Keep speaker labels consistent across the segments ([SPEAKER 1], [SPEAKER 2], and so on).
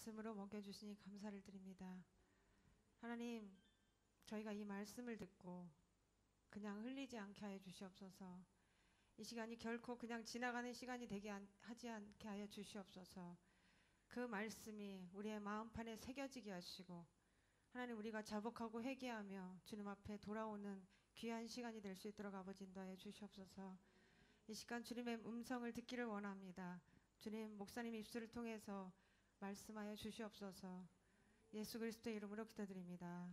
[SPEAKER 1] 말씀으로 먹여주시니 감사를 드립니다. 하나님, 저희가 이 말씀을 듣고 그냥 흘리지 않게 하여 주시옵소서. 이 시간이 결코 그냥 지나가는 시간이 되게 하지 않게 하여 주시옵소서. 그 말씀이 우리의 마음판에 새겨지게 하시고, 하나님, 우리가 자복하고 회개하며 주님 앞에 돌아오는 귀한 시간이 될 수 있도록 아버지 인도하여 주시옵소서. 이 시간 주님의 음성을 듣기를 원합니다. 주님, 목사님 입술을 통해서 말씀하여 주시옵소서. 예수 그리스도의 이름으로 기도드립니다.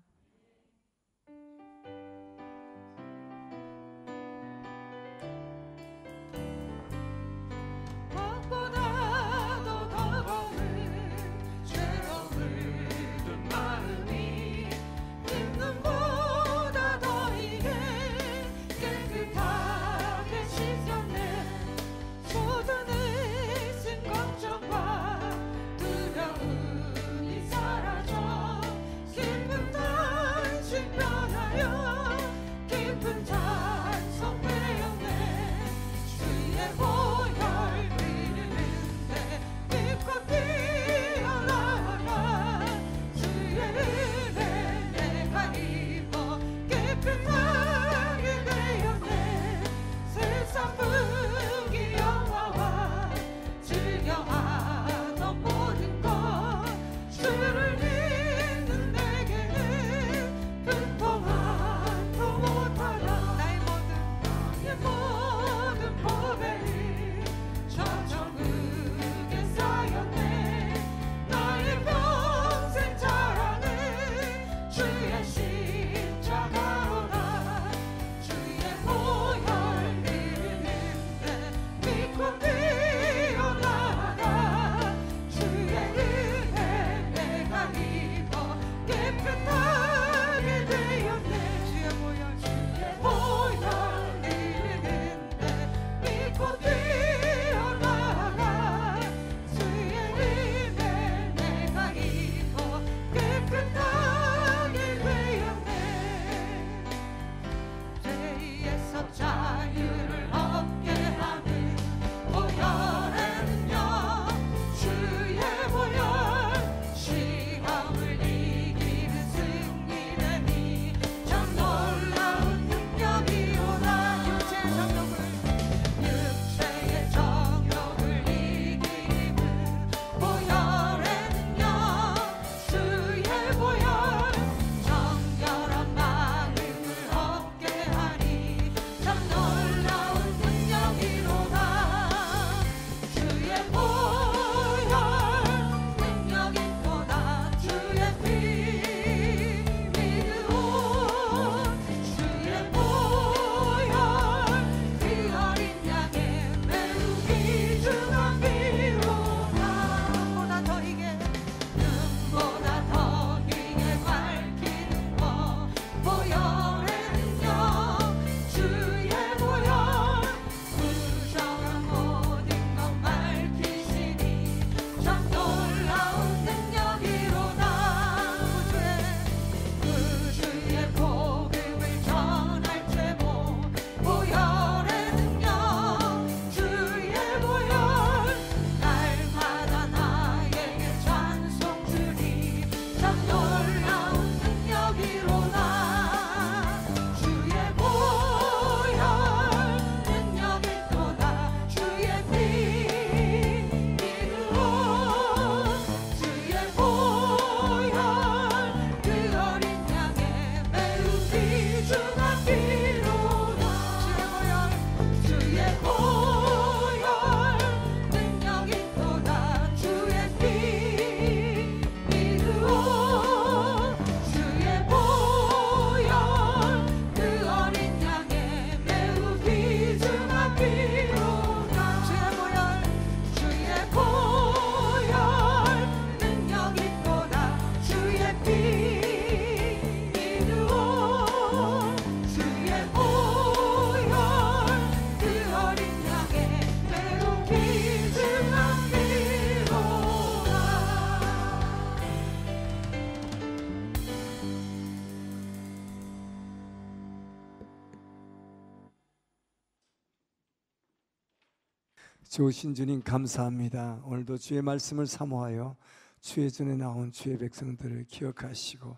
[SPEAKER 2] 좋으신 주님 감사합니다. 오늘도 주의 말씀을 사모하여 주의 전에 나온 주의 백성들을 기억하시고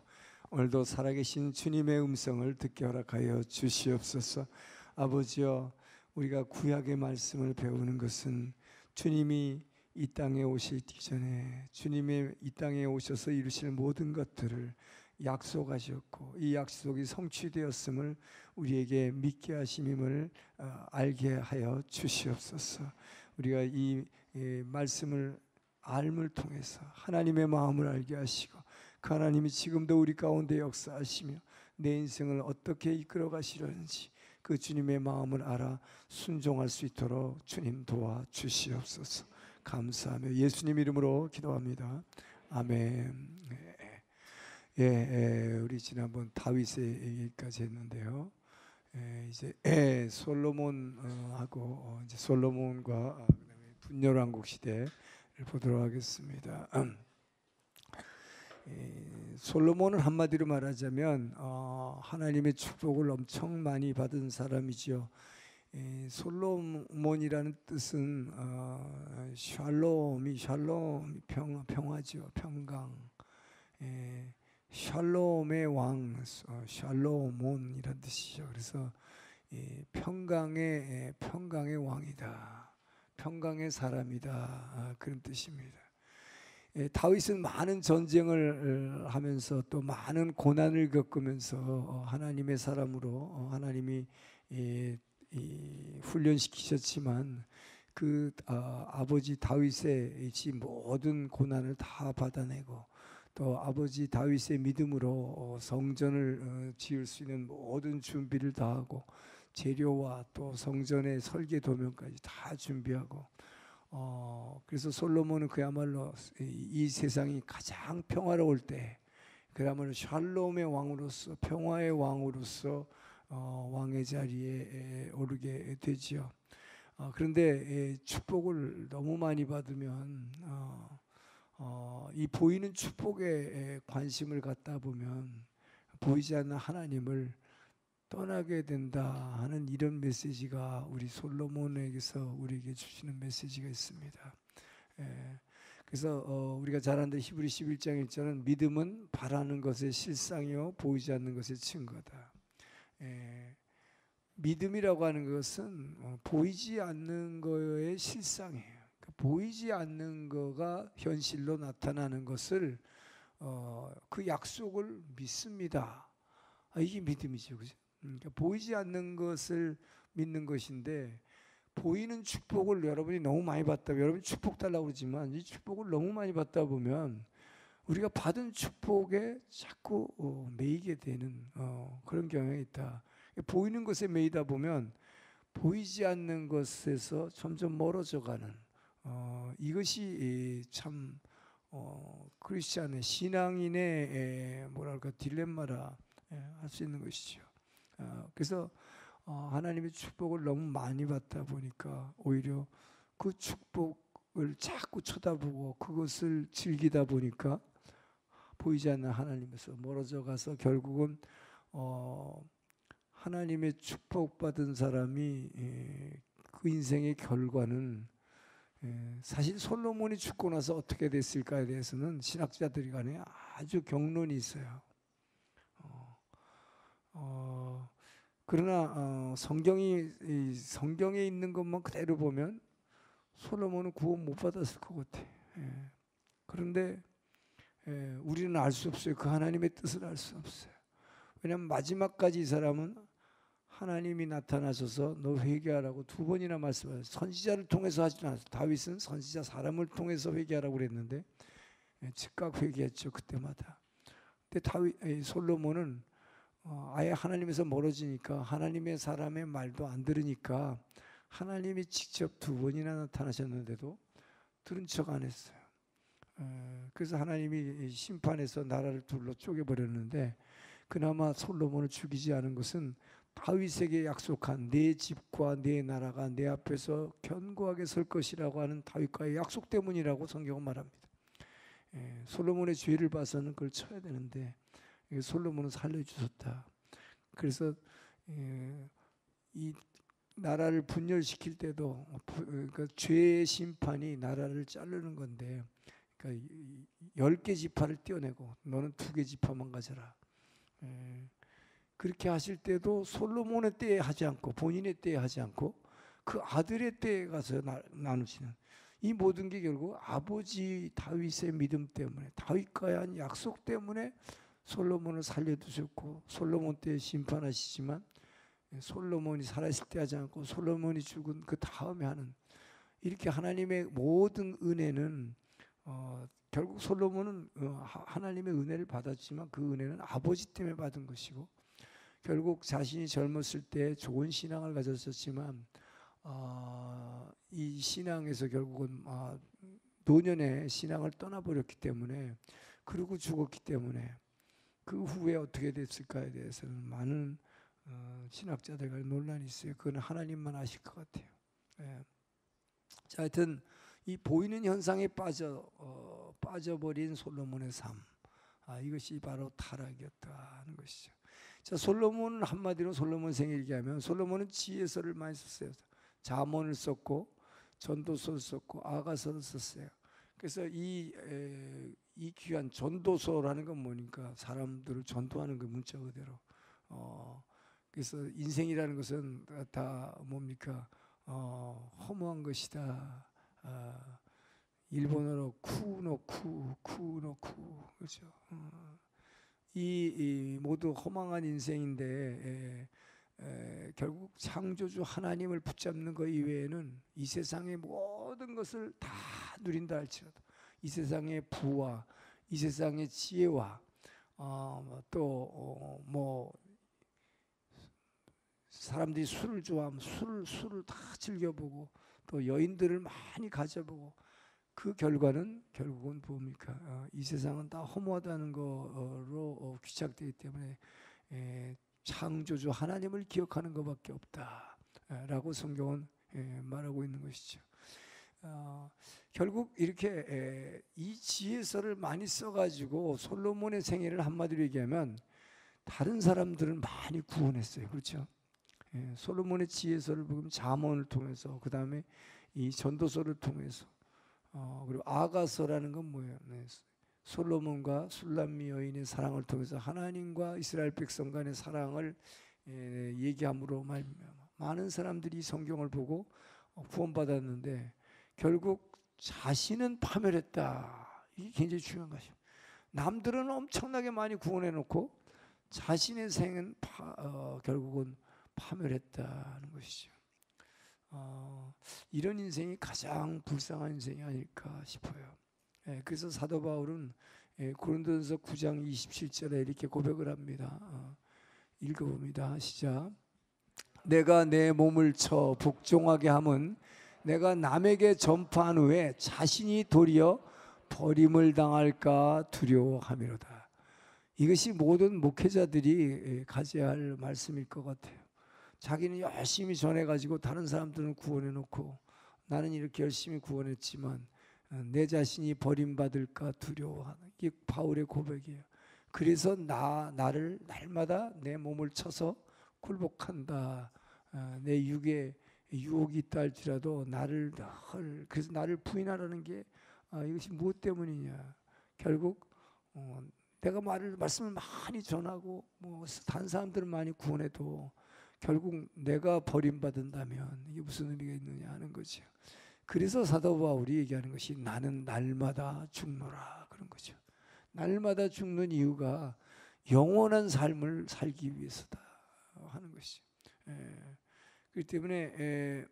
[SPEAKER 2] 오늘도 살아계신 주님의 음성을 듣게 허락하여 주시옵소서. 아버지여, 우리가 구약의 말씀을 배우는 것은 주님이 이 땅에 오시기 전에 주님의 이 땅에 오셔서 이루실 모든 것들을 약속하셨고 이 약속이 성취되었음을 우리에게 믿게 하심임을 알게 하여 주시옵소서. 우리가 이 말씀을 알을 통해서 하나님의 마음을 알게 하시고 그 하나님이 지금도 우리 가운데 역사하시며 내 인생을 어떻게 이끌어 가시려는지 그 주님의 마음을 알아 순종할 수 있도록 주님 도와주시옵소서. 감사하며 예수님 이름으로 기도합니다. 아멘. 우리 지난번 다윗의 얘기까지 했는데요. 이제 솔로몬하고 이제 솔로몬과 그다음에 분열왕국 시대를 보도록 하겠습니다. 솔로몬은 한마디로 말하자면 하나님의 축복을 엄청 많이 받은 사람이지요. 솔로몬이라는 뜻은 샬롬이 평화죠. 평강. 샬롬의 왕, 샬롬온이라는 뜻이죠. 그래서 평강의 왕이다, 평강의 사람이다, 그런 뜻입니다. 다윗은 많은 전쟁을 하면서 또 많은 고난을 겪으면서 하나님의 사람으로 하나님이 훈련시키셨지만 그 아버지 다윗의 모든 고난을 다 받아내고 또 아버지 다윗의 믿음으로 성전을 지을 수 있는 모든 준비를 다 하고 재료와 또 성전의 설계 도면까지 다 준비하고 그래서 솔로몬은 그야말로 이 세상이 가장 평화로울 때 그야말로 샬롬의 왕으로서 평화의 왕으로서 왕의 자리에 오르게 되지요. 그런데 축복을 너무 많이 받으면 이 보이는 축복에 관심을 갖다 보면 보이지 않는 하나님을 떠나게 된다 하는 이런 메시지가 우리 솔로몬에게서 우리에게 주시는 메시지가 있습니다. 그래서 우리가 잘 아는 히브리 11장 1절은 믿음은 바라는 것의 실상이요 보이지 않는 것의 증거다. 믿음이라고 하는 것은 보이지 않는 것의 실상이에요. 보이지 않는 거가 현실로 나타나는 것을 그 약속을 믿습니다. 이게 믿음이죠, 그죠? 그러니까 보이지 않는 것을 믿는 것인데 보이는 축복을 여러분이 너무 많이 받다, 여러분이 축복 달라고 그러지만 이 축복을 너무 많이 받다 보면 우리가 받은 축복에 자꾸 매이게 되는 그런 경향이 있다. 보이는 것에 매이다 보면 보이지 않는 것에서 점점 멀어져 가는 이것이 참 크리스찬의 신앙인의 뭐랄까 딜레마라 할 수 있는 것이죠. 그래서 하나님의 축복을 너무 많이 받다 보니까 오히려 그 축복을 자꾸 쳐다보고 그것을 즐기다 보니까 보이지 않는 하나님에서 멀어져 가서 결국은 하나님의 축복받은 사람이 그 인생의 결과는 사실 솔로몬이 죽고 나서 어떻게 됐을까에 대해서는 신학자들이 간에 아주 경론이 있어요. 그러나 성경에 있는 것만 그대로 보면 솔로몬은 구원 못 받았을 것 같아. 그런데 우리는 알 수 없어요. 그 하나님의 뜻을 알 수 없어요. 왜냐하면 마지막까지 이 사람은 하나님이 나타나셔서 너 회개하라고 2번이나 말씀하셨어요. 선지자를 통해서 하지 않았어요. 다윗은 선지자 사람을 통해서 회개하라고 그랬는데 즉각 회개했죠, 그때마다. 근데 솔로몬은 아예 하나님에서 멀어지니까 하나님의 사람의 말도 안 들으니까 하나님이 직접 2번이나 나타나셨는데도 들은 척 안 했어요. 그래서 하나님이 심판해서 나라를 둘로 쪼개버렸는데 그나마 솔로몬을 죽이지 않은 것은 다윗에게 약속한 내 집과 내 나라가 내 앞에서 견고하게 설 것이라고 하는 다윗과의 약속 때문이라고 성경은 말합니다. 솔로몬의 죄를 봐서는 그걸 쳐야 되는데 솔로몬은 살려주셨다. 그래서 이 나라를 분열시킬 때도 그 죄의 심판이 나라를 자르는 건데 그러니까 10개 지파를 떼어내고 너는 2개 지파만 가져라. 그렇게 하실 때도 솔로몬의 때에 하지 않고 본인의 때에 하지 않고 그 아들의 때에 가서 나누시는, 이 모든 게 결국 아버지 다윗의 믿음 때문에, 다윗과의 한 약속 때문에 솔로몬을 살려두셨고, 솔로몬 때 심판하시지만 솔로몬이 살아있을 때 하지 않고 솔로몬이 죽은 그 다음에 하는, 이렇게 하나님의 모든 은혜는 결국 솔로몬은 하나님의 은혜를 받았지만 그 은혜는 아버지 때문에 받은 것이고, 결국 자신이 젊었을 때 좋은 신앙을 가졌었지만 이 신앙에서 결국은 노년에 신앙을 떠나버렸기 때문에, 그리고 죽었기 때문에 그 후에 어떻게 됐을까에 대해서는 많은 신학자들과 논란이 있어요. 그건 하나님만 아실 것 같아요. 예. 자, 하여튼 이 보이는 현상에 빠져버린 솔로몬의 삶, 이것이 바로 타락이었다 하는 것이죠. 자, 솔로몬은 한마디로 솔로몬 생일 얘기하면 솔로몬은 지혜서를 많이 썼어요. 잠언을 썼고 전도서를 썼고 아가서를 썼어요. 그래서 이 귀한 전도서라는 건 뭐니까 사람들을 전도하는 거, 문자 그대로. 그래서 인생이라는 것은 다 뭡니까? 허무한 것이다. 일본어로 쿠노쿠 그렇죠. 이 모두 허망한 인생인데 결국 창조주 하나님을 붙잡는 것 이외에는 이 세상의 모든 것을 다 누린다 할지라도 이 세상의 부와 이 세상의 지혜와 또 뭐 사람들이 술을 좋아하면 술을 다 즐겨보고 또 여인들을 많이 가져보고, 그 결과는 결국은 뭡니까? 이 세상은 다 허무하다는 거로 귀착되기 때문에 창조주 하나님을 기억하는 것밖에 없다라고 성경은 말하고 있는 것이죠. 결국 이렇게 이 지혜서를 많이 써가지고 솔로몬의 생애를 한마디로 얘기하면 다른 사람들은 많이 구원했어요. 그렇죠? 솔로몬의 지혜서를 보면 잠언을 통해서, 그 다음에 이 전도서를 통해서, 그리고 아가서라는 건 뭐예요? 솔로몬과 술람미 여인의 사랑을 통해서 하나님과 이스라엘 백성 간의 사랑을 얘기함으로 많은 사람들이 성경을 보고 구원받았는데, 결국 자신은 파멸했다. 이게 굉장히 중요한 것이죠. 남들은 엄청나게 많이 구원해놓고 자신의 생은 결국은 파멸했다는 것이죠. 이런 인생이 가장 불쌍한 인생이 아닐까 싶어요. 그래서 사도 바울은 고린도전서 9장 27절에 이렇게 고백을 합니다. 읽어봅니다. 시작. 내가 내 몸을 쳐 복종하게 함은 내가 남에게 전파한 후에 자신이 도리어 버림을 당할까 두려워함이로다. 이것이 모든 목회자들이 가져야 할 말씀일 것 같아요. 자기는 열심히 전해가지고 다른 사람들은 구원해놓고 나는 이렇게 열심히 구원했지만 내 자신이 버림받을까 두려워하는, 이게 바울의 고백이에요. 그래서 나를 날마다 내 몸을 쳐서 굴복한다. 내 육에 유혹이 있다 할지라도 그래서 나를 부인하라는 게 이것이 무엇 때문이냐. 결국 내가 말씀을 많이 전하고 다른 사람들을 많이 구원해도 결국 내가 버림받는다면 이게 무슨 의미가 있느냐 하는 거죠. 그래서 사도 바울이 얘기하는 것이 나는 날마다 죽노라 그런 거죠. 날마다 죽는 이유가 영원한 삶을 살기 위해서다 하는 것이죠. 그렇기 때문에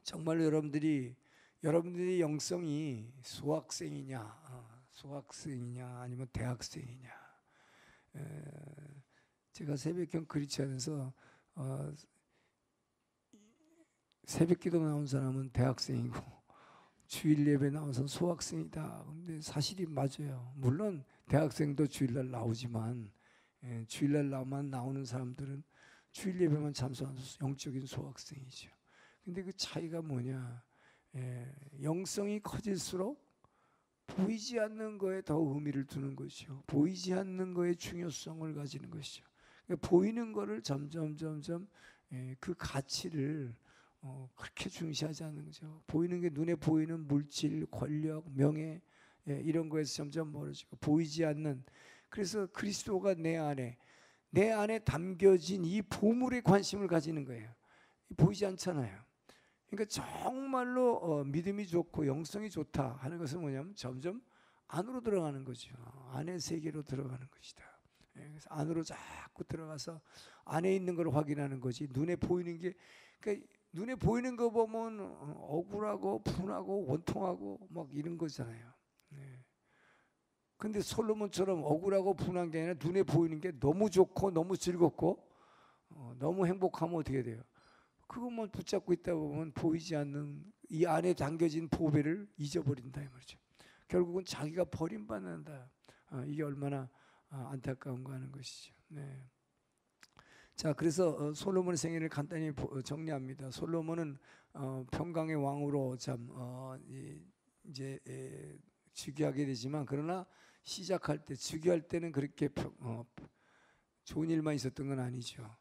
[SPEAKER 2] 정말 여러분들이 영성이 소학생이냐 아니면 대학생이냐. 제가 새벽경 크리스천에서 새벽기도 나온 사람은 대학생이고 주일 예배 나온 사람은 소학생이다. 근데 사실이 맞아요. 물론 대학생도 주일날 나오지만 주일날 나오는 사람들은 주일 예배만 참석하는 영적인 소학생이죠. 근데 그 차이가 뭐냐? 영성이 커질수록 보이지 않는 거에 더 의미를 두는 것이죠. 보이지 않는 거에 중요성을 가지는 것이죠. 그러니까 보이는 거를 점점 그 가치를 그렇게 중시하지 않는 거죠. 보이는 게 눈에 보이는 물질, 권력, 명예, 이런 거에서 점점 멀어지고 보이지 않는, 그래서 그리스도가 내 안에 담겨진 이 보물에 관심을 가지는 거예요. 보이지 않잖아요. 그러니까 정말로 믿음이 좋고 영성이 좋다 하는 것은 뭐냐면 점점 안으로 들어가는 거죠. 안의 세계로 들어가는 것이다. 그래서 안으로 자꾸 들어가서 안에 있는 걸 확인하는 거지. 눈에 보이는 게, 그러니까 눈에 보이는 거 보면 억울하고 분하고 원통하고 막 이런 거잖아요. 근데 솔로몬처럼 억울하고 분한 게 아니라 눈에 보이는 게 너무 좋고 너무 즐겁고 너무 행복하면 어떻게 돼요? 그것만 붙잡고 있다 보면 보이지 않는 이 안에 담겨진 보배를 잊어버린다 이 말이죠. 결국은 자기가 버림받는다. 이게 얼마나 안타까운가 하는 것이죠. 네. 자, 그래서 솔로몬의 생애를 간단히 정리합니다. 솔로몬은 평강의 왕으로 이제 즉위하게 되지만, 그러나 시작할 때 즉위할 때는 그렇게 좋은 일만 있었던 건 아니죠.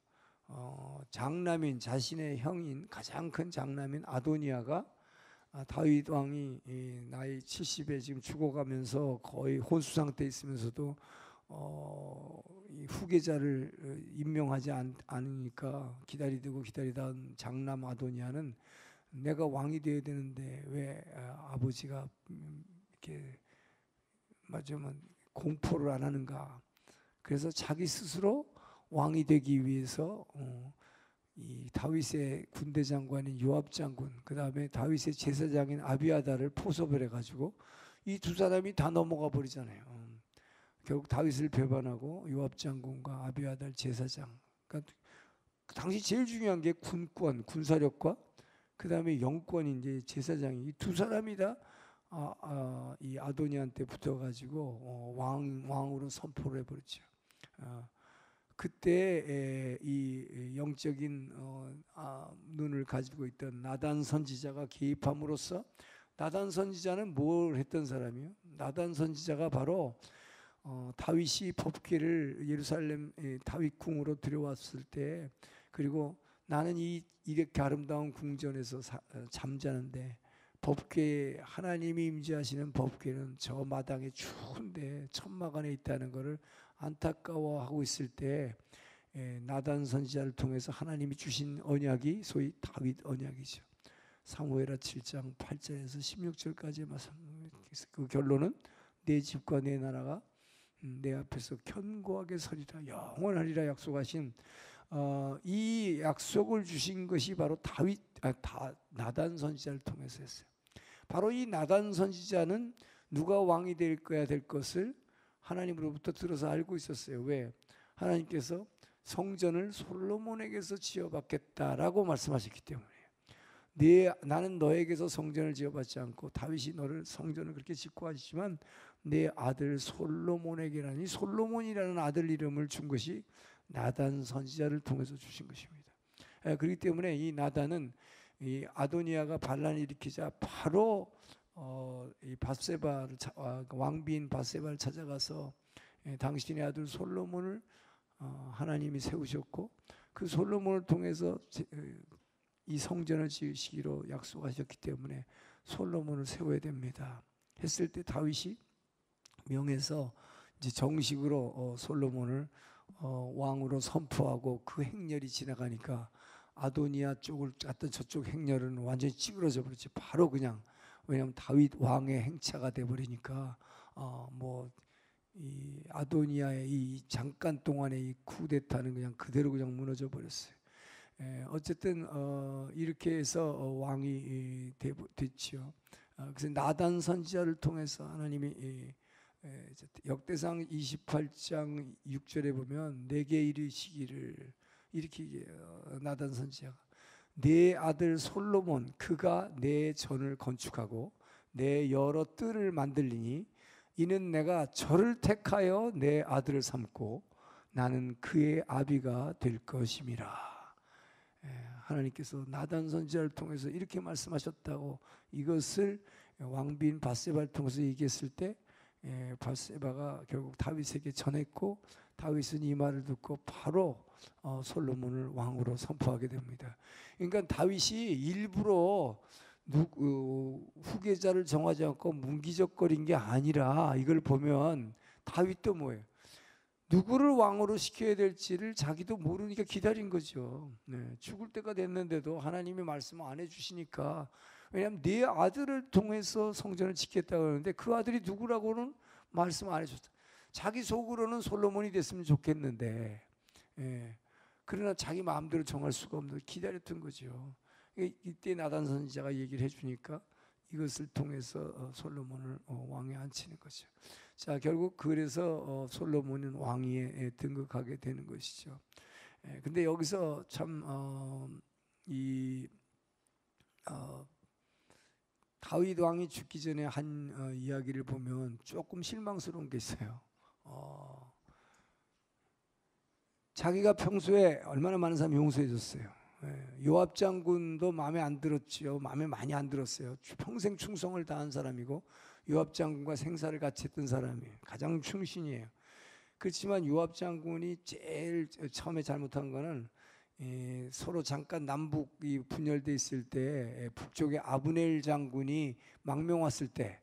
[SPEAKER 2] 장남인, 자신의 형인, 가장 큰 장남인 아도니아가 다윗 왕이 나이 70에 지금 죽어가면서 거의 혼수 상태에 있으면서도 이 후계자를 임명하지 않으니까 기다리다 장남 아도니아는 내가 왕이 되어야 되는데 왜 아버지가 이렇게 맞으면 공포를 안 하는가. 그래서 자기 스스로 왕이 되기 위해서 이 다윗의 군대 장관인 요압 장군, 그 다음에 다윗의 제사장인 아비아다를 포섭을 해가지고 이 두 사람이 다 넘어가 버리잖아요. 결국 다윗을 배반하고 요압 장군과 아비아달 제사장, 그러니까 당시 제일 중요한 게 군권, 군사력과 그 다음에 영권인 이제 제사장이, 이 두 사람이 다 이 아도니아한테 붙어가지고 왕으로 선포를 해버렸죠. 그때 이 영적인 눈을 가지고 있던 나단 선지자가 개입함으로써, 나단 선지자는 뭘 했던 사람이요? 나단 선지자가 바로 다윗이 법궤를 예루살렘 다윗 궁으로 들여왔을 때, 그리고 나는 이렇게 아름다운 궁전에서 잠자는데 법궤, 하나님이 임재하시는 법궤는 저 마당에 추운데 천막안에 있다는 것을 안타까워하고 있을 때 나단 선지자를 통해서 하나님이 주신 언약이 소위 다윗 언약이죠. 사무엘하 7장 8절에서 16절까지의 말씀, 그 결론은 내 집과 내 나라가 내 앞에서 견고하게 서리라, 영원하리라 약속하신 이 약속을 주신 것이 바로 나단 선지자를 통해서 했어요. 바로 이 나단 선지자는 누가 왕이 될 거야 될 것을 하나님으로부터 들어서 알고 있었어요. 왜? 하나님께서 성전을 솔로몬에게서 지어받겠다라고 말씀하셨기 때문에. 나는 너에게서 성전을 지어받지 않고 다윗이 너를 성전을 그렇게 짓고 하시지만 내 아들 솔로몬에게라니, 솔로몬이라는 아들 이름을 준 것이 나단 선지자를 통해서 주신 것입니다. 그렇기 때문에 이 나단은 이 아도니아가 반란을 일으키자 바로 이 밧세바를 왕비인 밧세바를 찾아가서 당신의 아들 솔로몬을 하나님이 세우셨고, 그 솔로몬을 통해서 이 성전을 지으시기로 약속하셨기 때문에 솔로몬을 세워야 됩니다 했을 때 다윗이 명해서 이제 정식으로 솔로몬을 왕으로 선포하고, 그 행렬이 지나가니까 아도니아 쪽을 갔던 저쪽 행렬은 완전히 찌그러져 버렸지. 바로 그냥, 왜냐하면 다윗 왕의 행차가 돼 버리니까 이 아도니아의 이 잠깐 동안의 이 쿠데타는 그냥 그대로 그냥 무너져 버렸어요. 어쨌든 이렇게 해서 왕이 됐지요. 그래서 나단 선지자를 통해서 하나님이 역대상 28장 6절에 보면 내게 이르시기를, 이렇게 얘기해요. 나단 선지자가 내 아들 솔로몬 그가 내 전을 건축하고 내 여러 뜰을 만들리니 이는 내가 저를 택하여 내 아들을 삼고 나는 그의 아비가 될 것임이라. 하나님께서 나단 선지자를 통해서 이렇게 말씀하셨다고, 이것을 왕비인 밧세바를 통해서 얘기했을 때 밧세바가 결국 다윗에게 전했고, 다윗은 이 말을 듣고 바로 솔로몬을 왕으로 선포하게 됩니다. 그러니까 다윗이 일부러 후계자를 정하지 않고 문기적거린 게 아니라 이걸 보면 다윗도 뭐예요? 누구를 왕으로 시켜야 될지를 자기도 모르니까 기다린 거죠. 네, 죽을 때가 됐는데도 하나님이 말씀 안 해주시니까, 왜냐하면 네 아들을 통해서 성전을 짓겠다고 하는데 그 아들이 누구라고는 말씀 안 해줬다. 자기 속으로는 솔로몬이 됐으면 좋겠는데, 예, 그러나 자기 마음대로 정할 수가 없는 기다렸던 거죠. 이때 나단 선지자가 얘기를 해주니까 이것을 통해서 솔로몬을 왕에 앉히는 거죠. 자, 결국 그래서 솔로몬은 왕위에 등극하게 되는 것이죠. 근데 여기서 참 다윗 왕이 죽기 전에 한 이야기를 보면 조금 실망스러운 게 있어요. 자기가 평소에 얼마나 많은 사람 용서해 줬어요. 요압 장군도 마음에 안 들었지요. 마음에 많이 안 들었어요. 평생 충성을 다한 사람이고 요압 장군과 생사를 같이 했던 사람이에요. 가장 충신이에요. 그렇지만 요압 장군이 제일 처음에 잘못한 거는 서로 잠깐 남북이 분열돼 있을 때 북쪽에 아브넬 장군이 망명 왔을 때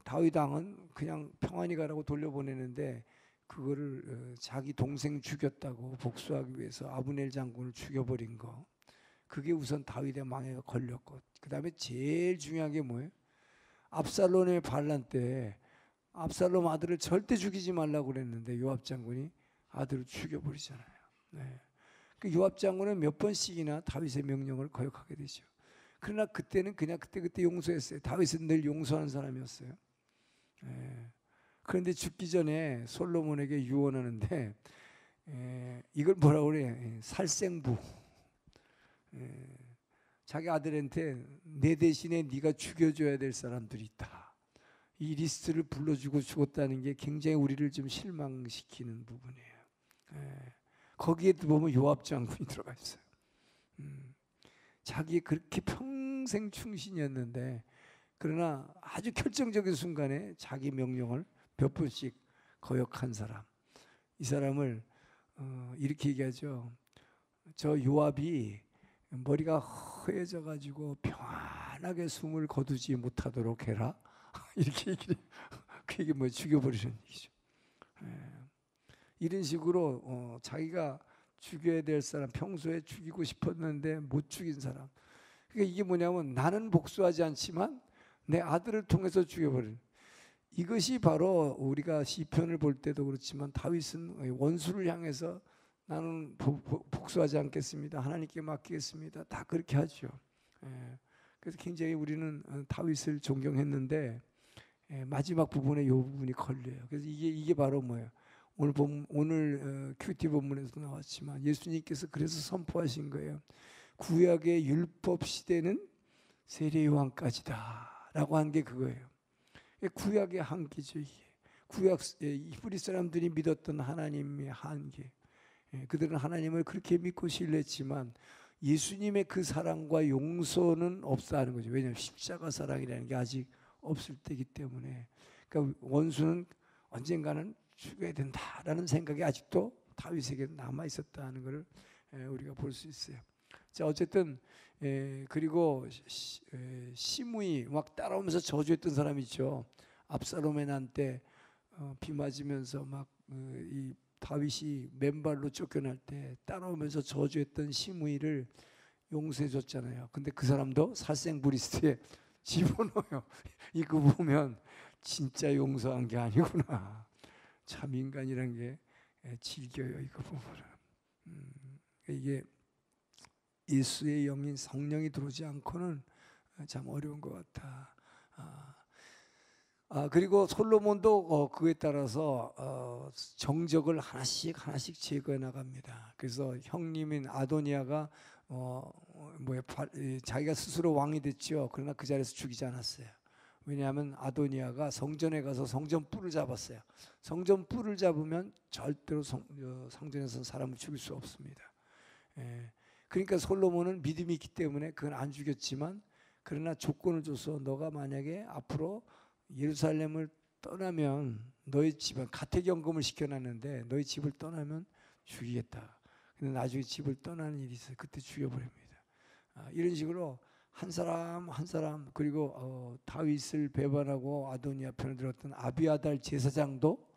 [SPEAKER 2] 다윗 왕은 그냥 평안히 가라고 돌려보내는데 그거를 자기 동생 죽였다고 복수하기 위해서 아브넬 장군을 죽여버린 거, 그게 우선 다윗의 망해가 걸렸고, 그 다음에 제일 중요한 게 뭐예요? 압살롬의 반란 때 압살롬 아들을 절대 죽이지 말라고 그랬는데 요압 장군이 아들을 죽여버리잖아요. 네. 그 요압 장군은 몇 번씩이나 다윗의 명령을 거역하게 되죠. 그러나 그때는 그냥 그때 용서했어요. 다윗은 늘 용서하는 사람이었어요. 네. 그런데 죽기 전에 솔로몬에게 유언하는데 이걸 뭐라고 그래? 살생부. 자기 아들한테 내 대신에 네가 죽여줘야 될 사람들이 있다. 이 리스트를 불러주고 죽었다는 게 굉장히 우리를 좀 실망시키는 부분이에요. 거기에 보면 요압 장군이 들어가 있어요. 자기 그렇게 평생 충신이었는데, 그러나 아주 결정적인 순간에 자기 명령을 몇 번씩 거역한 사람, 이 사람을 이렇게 얘기하죠. 저 요압이 머리가 허해져 가지고 평안하게 숨을 거두지 못하도록 해라. 이렇게 얘기를 해요. 그 얘기 뭐 죽여버리는 얘기죠. 이런 식으로 자기가 죽여야 될 사람, 평소에 죽이고 싶었는데 못 죽인 사람. 그러니까 이게 뭐냐면 나는 복수하지 않지만 내 아들을 통해서 죽여버리는, 이것이 바로 우리가 시편을 볼 때도 그렇지만 다윗은 원수를 향해서 나는 복수하지 않겠습니다. 하나님께 맡기겠습니다. 다 그렇게 하죠. 그래서 굉장히 우리는 다윗을 존경했는데 마지막 부분에 이 부분이 걸려요. 그래서 이게 바로 뭐예요? 오늘 큐티 본문에서 나왔지만 예수님께서 그래서 선포하신 거예요. 구약의 율법 시대는 세례 요한까지다라고 한 게 그거예요. 구약의 한계죠. 이게 구약 히브리 사람들이 믿었던 하나님의 한계. 그들은 하나님을 그렇게 믿고 신뢰했지만 예수님의 그 사랑과 용서는 없다는 거죠. 왜냐하면 십자가 사랑이라는 게 아직 없을 때이기 때문에. 그러니까 원수는 언젠가는 죽여야 된다라는 생각이 아직도 다윗에게 남아 있었다는 것을 우리가 볼 수 있어요. 자, 어쨌든 그리고 시므이 막 따라오면서 저주했던 사람 있죠. 압살롬의 난 때 비 맞으면서 막 이 다윗이 맨발로 쫓겨날 때 따라오면서 저주했던 시므이를 용서해 줬잖아요. 근데 그 사람도 살생부리스트에 집어넣어요. 이거 보면 진짜 용서한 게 아니구나. 참 인간이란 게 질겨요. 이거 보면 이게 예수의 영인 성령이 들어오지 않고는 참 어려운 것 같아. 그리고 솔로몬도 그에 따라서 정적을 하나씩 제거해 나갑니다. 그래서 형님인 아도니아가 자기가 스스로 왕이 됐죠. 그러나 그 자리에서 죽이지 않았어요. 왜냐하면 아도니아가 성전에 가서 성전 뿔을 잡았어요. 성전 뿔을 잡으면 절대로 성전에서 사람을 죽일 수 없습니다. 그러니까 솔로몬은 믿음이 있기 때문에 그건 안 죽였지만, 그러나 조건을 줘서 너가 만약에 앞으로 예루살렘을 떠나면 너희 집은 가택연금을 시켜놨는데 너희 집을 떠나면 죽이겠다. 근데 나중에 집을 떠나는 일이 있어요. 그때 죽여버립니다. 이런 식으로 한 사람 한 사람, 그리고 다윗을 배반하고 아도니아 편을 들었던 아비아달 제사장도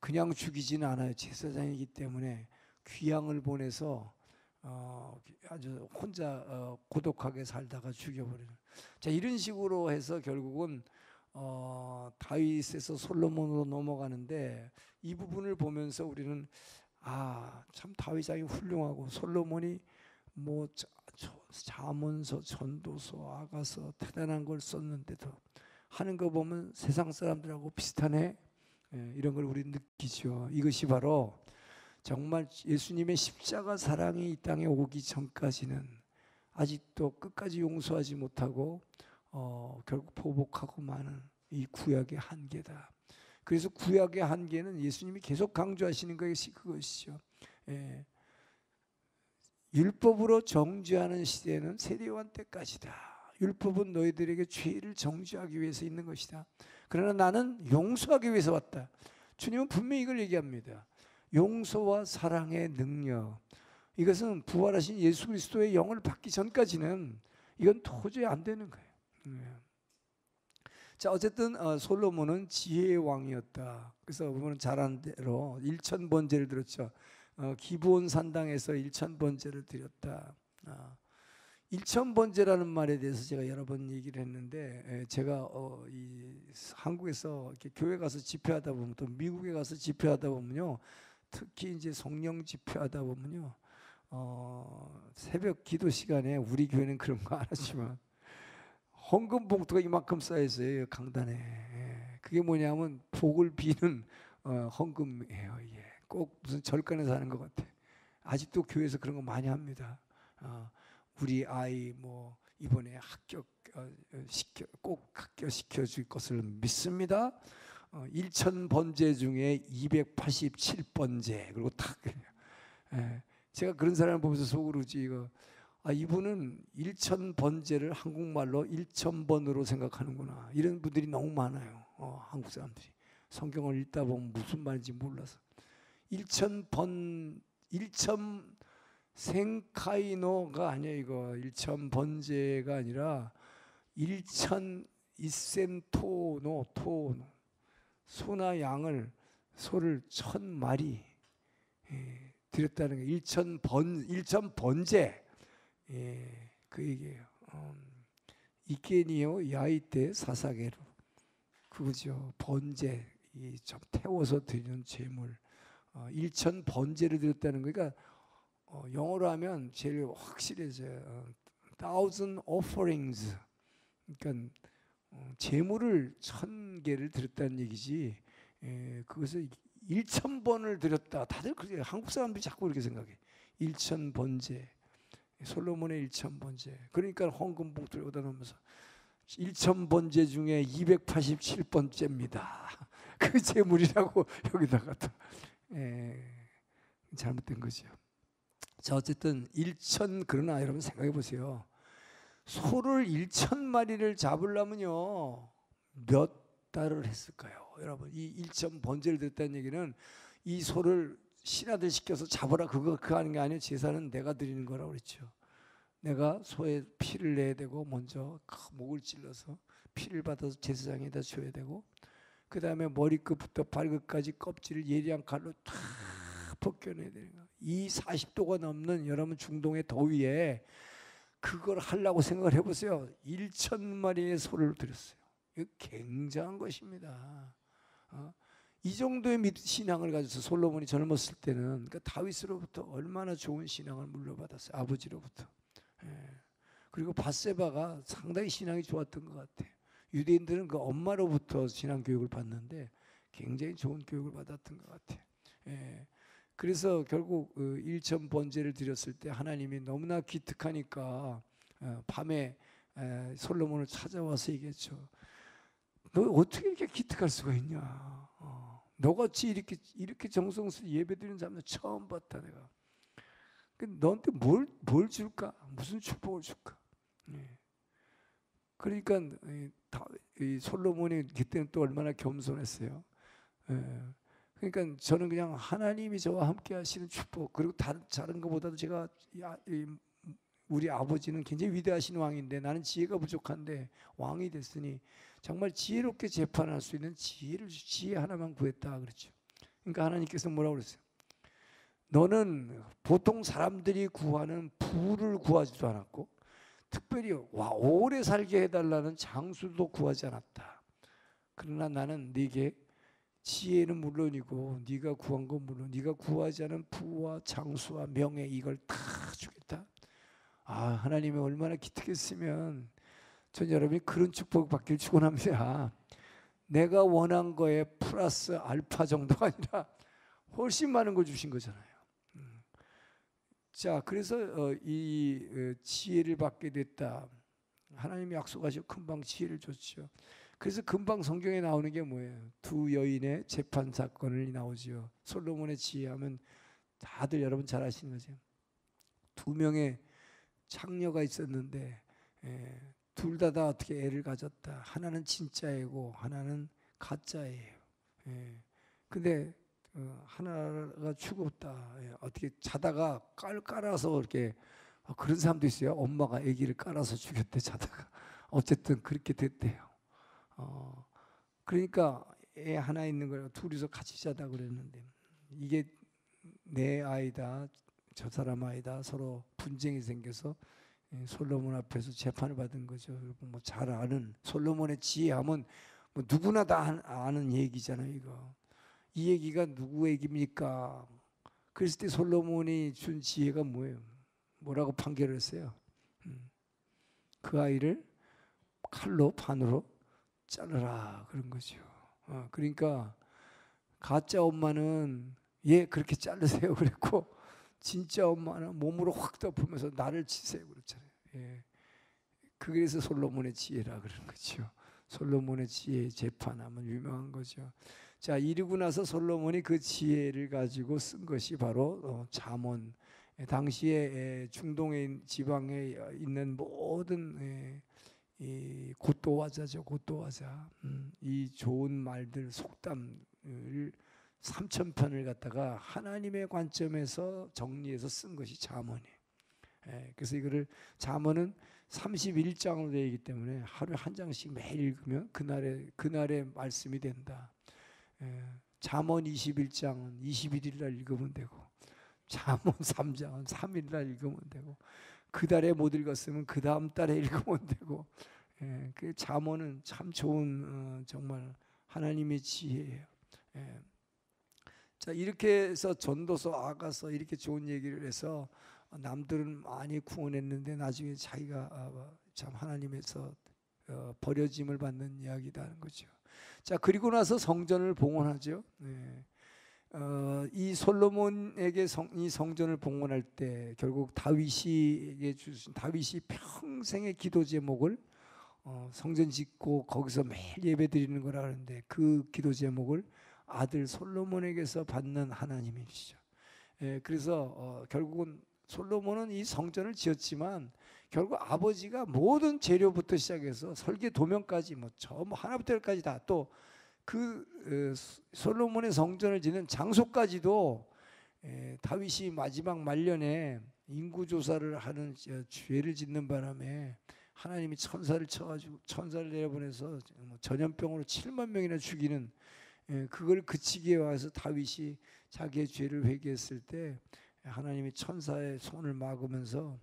[SPEAKER 2] 그냥 죽이지는 않아요. 제사장이기 때문에 귀양을 보내서 아주 혼자 고독하게 살다가 죽여버리는. 자, 이런 식으로 해서 결국은 다윗에서 솔로몬으로 넘어가는데, 이 부분을 보면서 우리는 참 다윗 왕이 훌륭하고 솔로몬이 뭐 잠언서, 전도서, 아가서 대단한 걸 썼는데도 하는 거 보면 세상 사람들하고 비슷하네. 이런 걸 우리 느끼죠. 이것이 바로 정말 예수님의 십자가 사랑이 이 땅에 오기 전까지는 아직도 끝까지 용서하지 못하고 결국 보복하고 마는 이 구약의 한계다. 그래서 구약의 한계는 예수님이 계속 강조하시는 것이 그것이죠. 율법으로 정죄하는 시대는 세대요한 때까지다. 율법은 너희들에게 죄를 정죄하기 위해서 있는 것이다. 그러나 나는 용서하기 위해서 왔다. 주님은 분명히 이걸 얘기합니다. 용서와 사랑의 능력, 이것은 부활하신 예수 그리스도의 영을 받기 전까지는 이건 도저히 안 되는 거예요. 자, 어쨌든 솔로몬은 지혜의 왕이었다. 그래서 우리는 잘 아는 대로 1000번제를 드렸죠. 기브온 산당에서 1000번제를 드렸다. 1000번제라는 말에 대해서 제가 여러 번 얘기를 했는데, 제가 이 한국에서 이렇게 교회 가서 집회하다 보면, 또 미국에 가서 집회하다 보면요, 특히 이제 성령 집회하다 보면요, 새벽 기도 시간에 우리 교회는 그런 거 안 하지만 헌금 봉투가 이만큼 쌓여 있어요, 강단에. 그게 뭐냐면 복을 비는 헌금이에요. 이게 꼭 무슨 절간에서 하는 것 같아. 아직도 교회에서 그런 거 많이 합니다. 우리 아이 뭐 이번에 꼭 합격시켜 줄 것을 믿습니다. 1000번제 중에 287번제. 그리고 딱 제가 그런 사람을 보면서 속으로지, 이분은 1000번제를 한국말로 1000번으로 생각하는구나. 이런 분들이 너무 많아요. 한국 사람들이 성경을 읽다 보면 무슨 말인지 몰라서 1000번, 1000 생카이노가 아니에요. 이거 1000번제가 아니라 1000 이센토노, 소나 양을, 소를 1000마리 드렸다는 게 1000번제. 그 얘기예요. 이케니오 야이테 사사게로, 그거죠. 번제, 좀 태워서 드리는 제물. 1000번제를 드렸다는 거니까 영어로 하면 제일 확실해져요. thousand offerings. 그러니까 제물을 1000개를 드렸다는 얘기지. 그것을 1000번을 드렸다. 다들 그렇게, 한국 사람들이 자꾸 그렇게 생각해. 1000번제, 솔로몬의 1000번제. 그러니까 헌금 봉투를 여기다 놓으면서 1000번제 중에 287번째입니다. 그 제물이라고 여기다가 또 잘못된 거죠. 자, 어쨌든 1000, 그러나 여러분 생각해 보세요. 소를 1000마리를 잡으려면요 몇 달을 했을까요? 여러분, 이 1000번제를 드렸다는 얘기는 이 소를 신하들 시켜서 잡으라, 그거 하는 게 아니에요. 제사는 내가 드리는 거라고 그랬죠. 내가 소의 피를 내야 되고, 먼저 목을 찔러서 피를 받아서 제사장에다 줘야 되고, 그 다음에 머리끝부터 발끝까지 껍질을 예리한 칼로 탁 벗겨내야 되는 거예요. 이 40도가 넘는 여러분 중동의 더위에 그걸 하려고 생각을 해보세요. 1000마리의 소를 드렸어요. 이거 굉장한 것입니다. 이 정도의 신앙을 가져서 솔로몬이 젊었을 때는, 그러니까 다윗으로부터 얼마나 좋은 신앙을 물려받았어요. 아버지로부터. 그리고 밧세바가 상당히 신앙이 좋았던 것 같아요. 유대인들은 그 엄마로부터 신앙 교육을 받는데 굉장히 좋은 교육을 받았던 것 같아요. 그래서 결국 1000번제를 드렸을 때 하나님이 너무나 기특하니까 밤에 솔로몬을 찾아와서 얘기했죠. 너 어떻게 이렇게 기특할 수가 있냐? 너같이 이렇게 정성스레 예배드리는 사람들 처음 봤다 내가. 너한테 뭘 줄까? 무슨 축복을 줄까? 그러니까 이 솔로몬이 그때는 또 얼마나 겸손했어요. 그러니까 저는 그냥 하나님이 저와 함께 하시는 축복, 그리고 다른 것보다도 제가 우리 아버지는 굉장히 위대하신 왕인데 나는 지혜가 부족한데 왕이 됐으니 정말 지혜롭게 재판할 수 있는 지혜 하나만 구했다 그랬죠. 그러니까 하나님께서 뭐라고 그랬어요? 너는 보통 사람들이 구하는 부를 구하지도 않았고 특별히 오래 살게 해달라는 장수도 구하지 않았다. 그러나 나는 네게 지혜는 물론이고 네가 구한 건 물론 네가 구하지 않은 부와 장수와 명예 이걸 다 주겠다. 하나님이 얼마나 기특했으면 전 여러분이 그런 축복 받길 축원합니다. 내가 원한 거에 플러스 알파 정도가 아니라 훨씬 많은 걸 주신 거잖아요. 자, 그래서 이 지혜를 받게 됐다. 하나님이 약속하시고 금방 지혜를 줬죠. 그래서 금방 성경에 나오는 게 뭐예요? 두 여인의 재판 사건이 나오죠. 솔로몬의 지혜하면 다들 여러분 잘 아시는 거죠. 두 명의 창녀가 있었는데 둘 다 어떻게 애를 가졌다. 하나는 진짜 애고 하나는 가짜 애예요. 근데 하나가 죽었다. 어떻게 자다가 깔아서 이렇게 그런 사람도 있어요. 엄마가 아기를 깔아서 죽였대 자다가. 어쨌든 그렇게 됐대요. 그러니까 애 하나 있는 걸 둘이서 같이 자다 그랬는데 이게 내 아이다 저 사람 아이다 서로 분쟁이 생겨서 솔로몬 앞에서 재판을 받은 거죠. 여러분 뭐 잘 아는 솔로몬의 지혜하면 뭐 누구나 다 아는 얘기잖아요. 이거 이 얘기가 누구 얘기입니까? 그랬을 때 솔로몬이 준 지혜가 뭐예요? 뭐라고 판결을 했어요? 그 아이를 칼로 반으로 자르라 그런 거죠. 그러니까 가짜 엄마는 얘 그렇게 자르세요 그랬고 진짜 엄마는 몸으로 확 덮으면서 나를 치세요 그랬잖아요. 그래서 솔로몬의 지혜라 그러는 거죠. 솔로몬의 지혜 재판하면 유명한 거죠. 자, 이르고 나서 솔로몬이 그 지혜를 가지고 쓴 것이 바로 잠언. 당시에 중동의 지방에 있는 모든 이 곶도화자죠. 곶도화자. 이 좋은 말들 속담을 3,000편을 갖다가 하나님의 관점에서 정리해서 쓴 것이 잠언이에요. 그래서 이거를 잠언은 31장으로 되어 있기 때문에 하루에 한 장씩 매일 읽으면 그날의 말씀이 된다. 잠언 21장은 21일 날 읽으면 되고 잠언 3장은 3일 날 읽으면 되고 그 달에 못 읽었으면 그 다음 달에 읽으면 되고 그 잠언은 참 좋은 정말 하나님의 지혜예요. 자, 이렇게 해서 전도서 아가서 이렇게 좋은 얘기를 해서 남들은 많이 구원했는데 나중에 자기가 참 하나님에서 버려짐을 받는 이야기다는 거죠. 자, 그리고 나서 성전을 봉헌하죠. 이 솔로몬에게 이 성전을 봉헌할 때 결국 다윗이 평생의 기도 제목을 성전 짓고 거기서 매일 예배 드리는 거라 하는데 그 기도 제목을 아들 솔로몬에게서 받는 하나님이시죠. 그래서 결국은 솔로몬은 이 성전을 지었지만 결국 아버지가 모든 재료부터 시작해서 설계 도면까지 저 하나부터 열까지 다 또 그 솔로몬의 성전을 짓는 장소까지도 다윗이 마지막 말년에 인구 조사를 하는 죄를 짓는 바람에 하나님이 천사를 쳐가지고 천사를 내려보내서 전염병으로 7만 명이나 죽이는 그걸 그치기 위해서 다윗이 자기의 죄를 회개했을 때 하나님이 천사의 손을 막으면서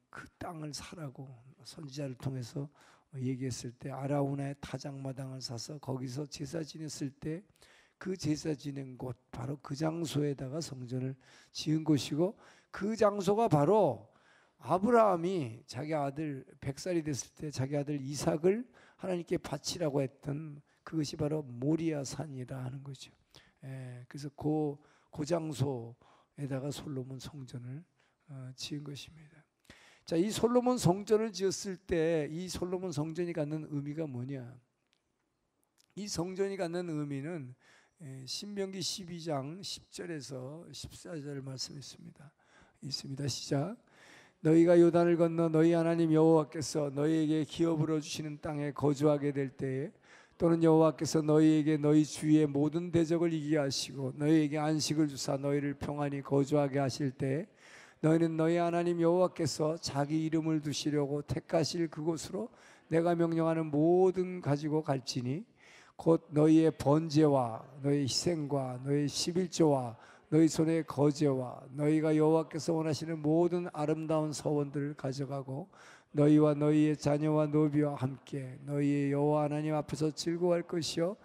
[SPEAKER 2] 그 땅을 사라고 선지자를 통해서 얘기했을 때 아라우나의 타작마당을 사서 거기서 제사 지냈을 때 그 제사 지낸 곳 바로 그 장소에다가 성전을 지은 곳이고 그 장소가 바로 아브라함이 자기 아들 100살이 됐을 때 자기 아들 이삭을 하나님께 바치라고 했던 그것이 바로 모리아 산이라 하는 거죠. 그래서 그 장소에다가 솔로몬 성전을 지은 것입니다. 자, 이 솔로몬 성전을 지었을 때 이 솔로몬 성전이 갖는 의미가 뭐냐? 이 성전이 갖는 의미는 신명기 12장 10절에서 14절 말씀이 있습니다. 시작. 너희가 요단을 건너 너희 하나님 여호와께서 너희에게 기업으로 주시는 땅에 거주하게 될 때에 또는 여호와께서 너희에게 너희 주위의 모든 대적을 이기게 하시고 너희에게 안식을 주사 너희를 평안히 거주하게 하실 때 너희는 너희 하나님 여호와께서 자기 이름을 두시려고 택하실 그곳으로 내가 명령하는 모든 가지고 갈지니 곧 너희의 번제와 너희 희생과 너희 11조와 너희 손의 거제와 너희가 여호와께서 원하시는 모든 아름다운 서원들을 가져가고 너희와 너희의 자녀와 노비와 함께 너희의 여호와 하나님 앞에서 즐거워할 것이요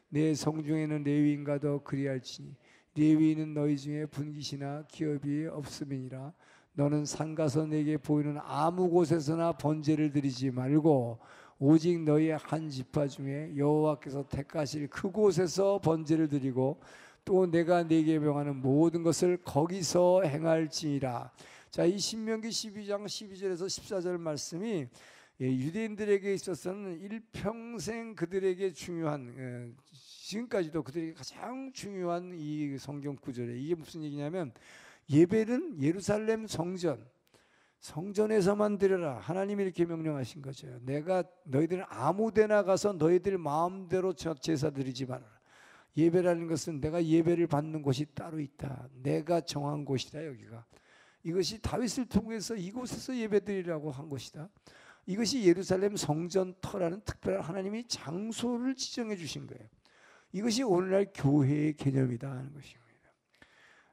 [SPEAKER 2] 내 성중에는 레위인과도 그리할지니 레위인은 너희 중에 분깃이나 기업이 없음이니라. 너는 산 가서 내게 보이는 아무 곳에서나 번제를 드리지 말고 오직 너희의 한 지파 중에 여호와께서 택하실 그곳에서 번제를 드리고 또 내가 네게 명하는 모든 것을 거기서 행할지니라. 자, 이 신명기 12장 12절에서 14절 말씀이 유대인들에게 있어서는 일평생 그들에게 중요한, 지금까지도 그들에게 가장 중요한 이 성경 구절이에요. 이게 무슨 얘기냐면 예배는 예루살렘 성전에서만 드려라. 하나님이 이렇게 명령하신 거죠. 내가 너희들은 아무 데나 가서 너희들 마음대로 제사 드리지 말아라. 예배라는 것은 내가 예배를 받는 곳이 따로 있다. 내가 정한 곳이다. 여기가 이것이 다윗을 통해서 이곳에서 예배드리라고 한 것이다. 이것이 예루살렘 성전터라는 특별한 하나님이 장소를 지정해 주신 거예요. 이것이 오늘날 교회의 개념이다 하는 것입니다.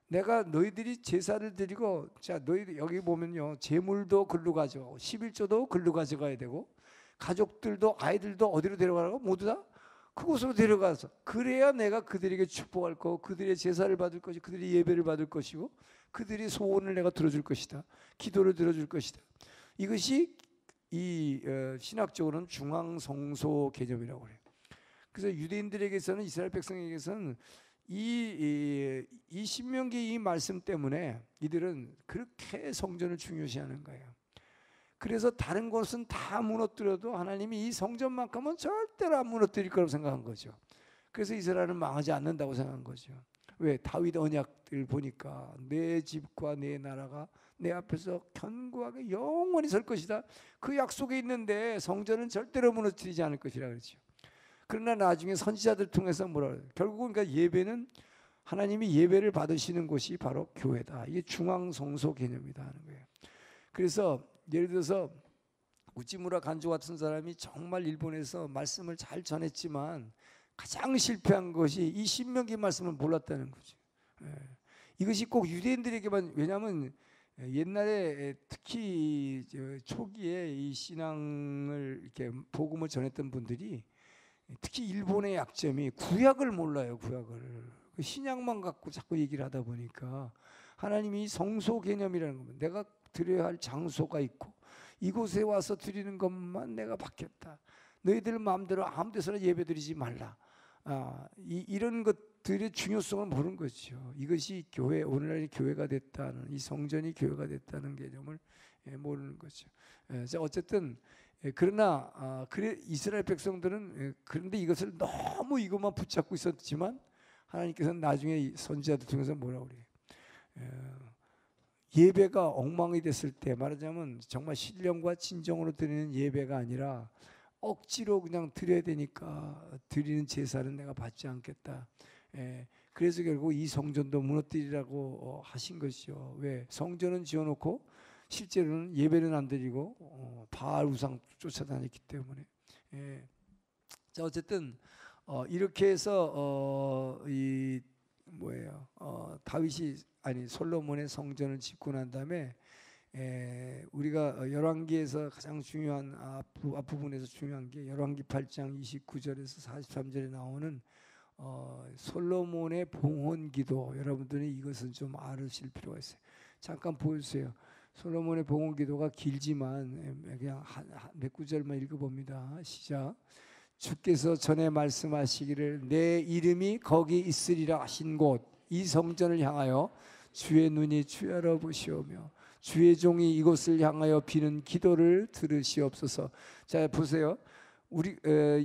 [SPEAKER 2] 내가 너희들이 제사를 드리고, 자, 너희들 여기 보면요, 제물도 글로 가져가고 11조도 글로 가져가야 되고 가족들도 아이들도 어디로 데려가라고? 모두 다 그곳으로 데려가서 그래야 내가 그들에게 축복할 거고 그들의 제사를 받을 것이고 그들의 예배를 받을 것이고 그들의 소원을 내가 들어줄 것이다. 기도를 들어줄 것이다. 이것이 이 신학적으로는 중앙성소 개념이라고 해요. 그래서 유대인들에게서는 이스라엘 백성에게서는 이 신명기 이 말씀 때문에 이들은 그렇게 성전을 중요시하는 거예요. 그래서 다른 곳은 다 무너뜨려도 하나님이 이 성전만큼은 절대로 안 무너뜨릴 거라고 생각한 거죠. 그래서 이스라엘은 망하지 않는다고 생각한 거죠. 왜? 다윗 언약을 보니까 내 집과 내 나라가 내 앞에서 견고하게 영원히 설 것이다. 그 약속이 있는데 성전은 절대로 무너뜨리지 않을 것이라 그랬죠. 그러나 나중에 선지자들 통해서 뭐라 그래요? 결국은 그러니까 예배는 하나님이 예배를 받으시는 곳이 바로 교회다. 이게 중앙성소 개념이다 하는 거예요. 그래서 예를 들어서 우찌무라 간조 같은 사람이 정말 일본에서 말씀을 잘 전했지만 가장 실패한 것이 이 신명기 말씀을 몰랐다는 거죠. 이것이 꼭 유대인들에게만, 왜냐하면 옛날에 특히 초기에 이 신앙을 이렇게 복음을 전했던 분들이 특히 일본의 약점이 구약을 몰라요. 구약을 신약만 갖고 자꾸 얘기를 하다 보니까 하나님이 성소 개념이라는 겁니다. 내가 드려야 할 장소가 있고 이곳에 와서 드리는 것만 내가 받겠다. 너희들 마음대로 아무 데서나 예배드리지 말라. 이런 것들의 중요성을 모르는 거죠. 이것이 교회, 오늘날의 교회가 됐다는, 이 성전이 교회가 됐다는 개념을 모르는 거죠. 어쨌든 그러나 그래 이스라엘 백성들은 그런데 이것을 너무 이것만 붙잡고 있었지만 하나님께서는 나중에 선지자들 통해서 뭐라고 그래요? 예배가 엉망이 됐을 때, 말하자면 정말 신령과 진정으로 드리는 예배가 아니라 억지로 그냥 드려야 되니까 드리는 제사는 내가 받지 않겠다. 그래서 결국 이 성전도 무너뜨리라고 하신 것이죠. 왜? 성전은 지어놓고 실제로는 예배는 안 드리고 바알 우상 쫓아다녔기 때문에. 자, 어쨌든 이렇게 해서 이 뭐예요? 다윗이, 아니 솔로몬의 성전을 짓고 난 다음에 우리가 열왕기에서 가장 중요한 앞부분에서 중요한 게 열왕기 8장 29절에서 43절에 나오는 솔로몬의 봉헌기도. 여러분들이 이것은 좀 알으실 필요가 있어요. 잠깐 보여주세요. 솔로몬의 봉헌기도가 길지만 그냥 몇 구절만 읽어봅니다. 시작. 주께서 전에 말씀하시기를 내 이름이 거기 있으리라 하신 곳 이 성전을 향하여 주의 눈이 주야로 보시오며 주의 종이 이곳을 향하여 비는 기도를 들으시옵소서. 자, 보세요. 우리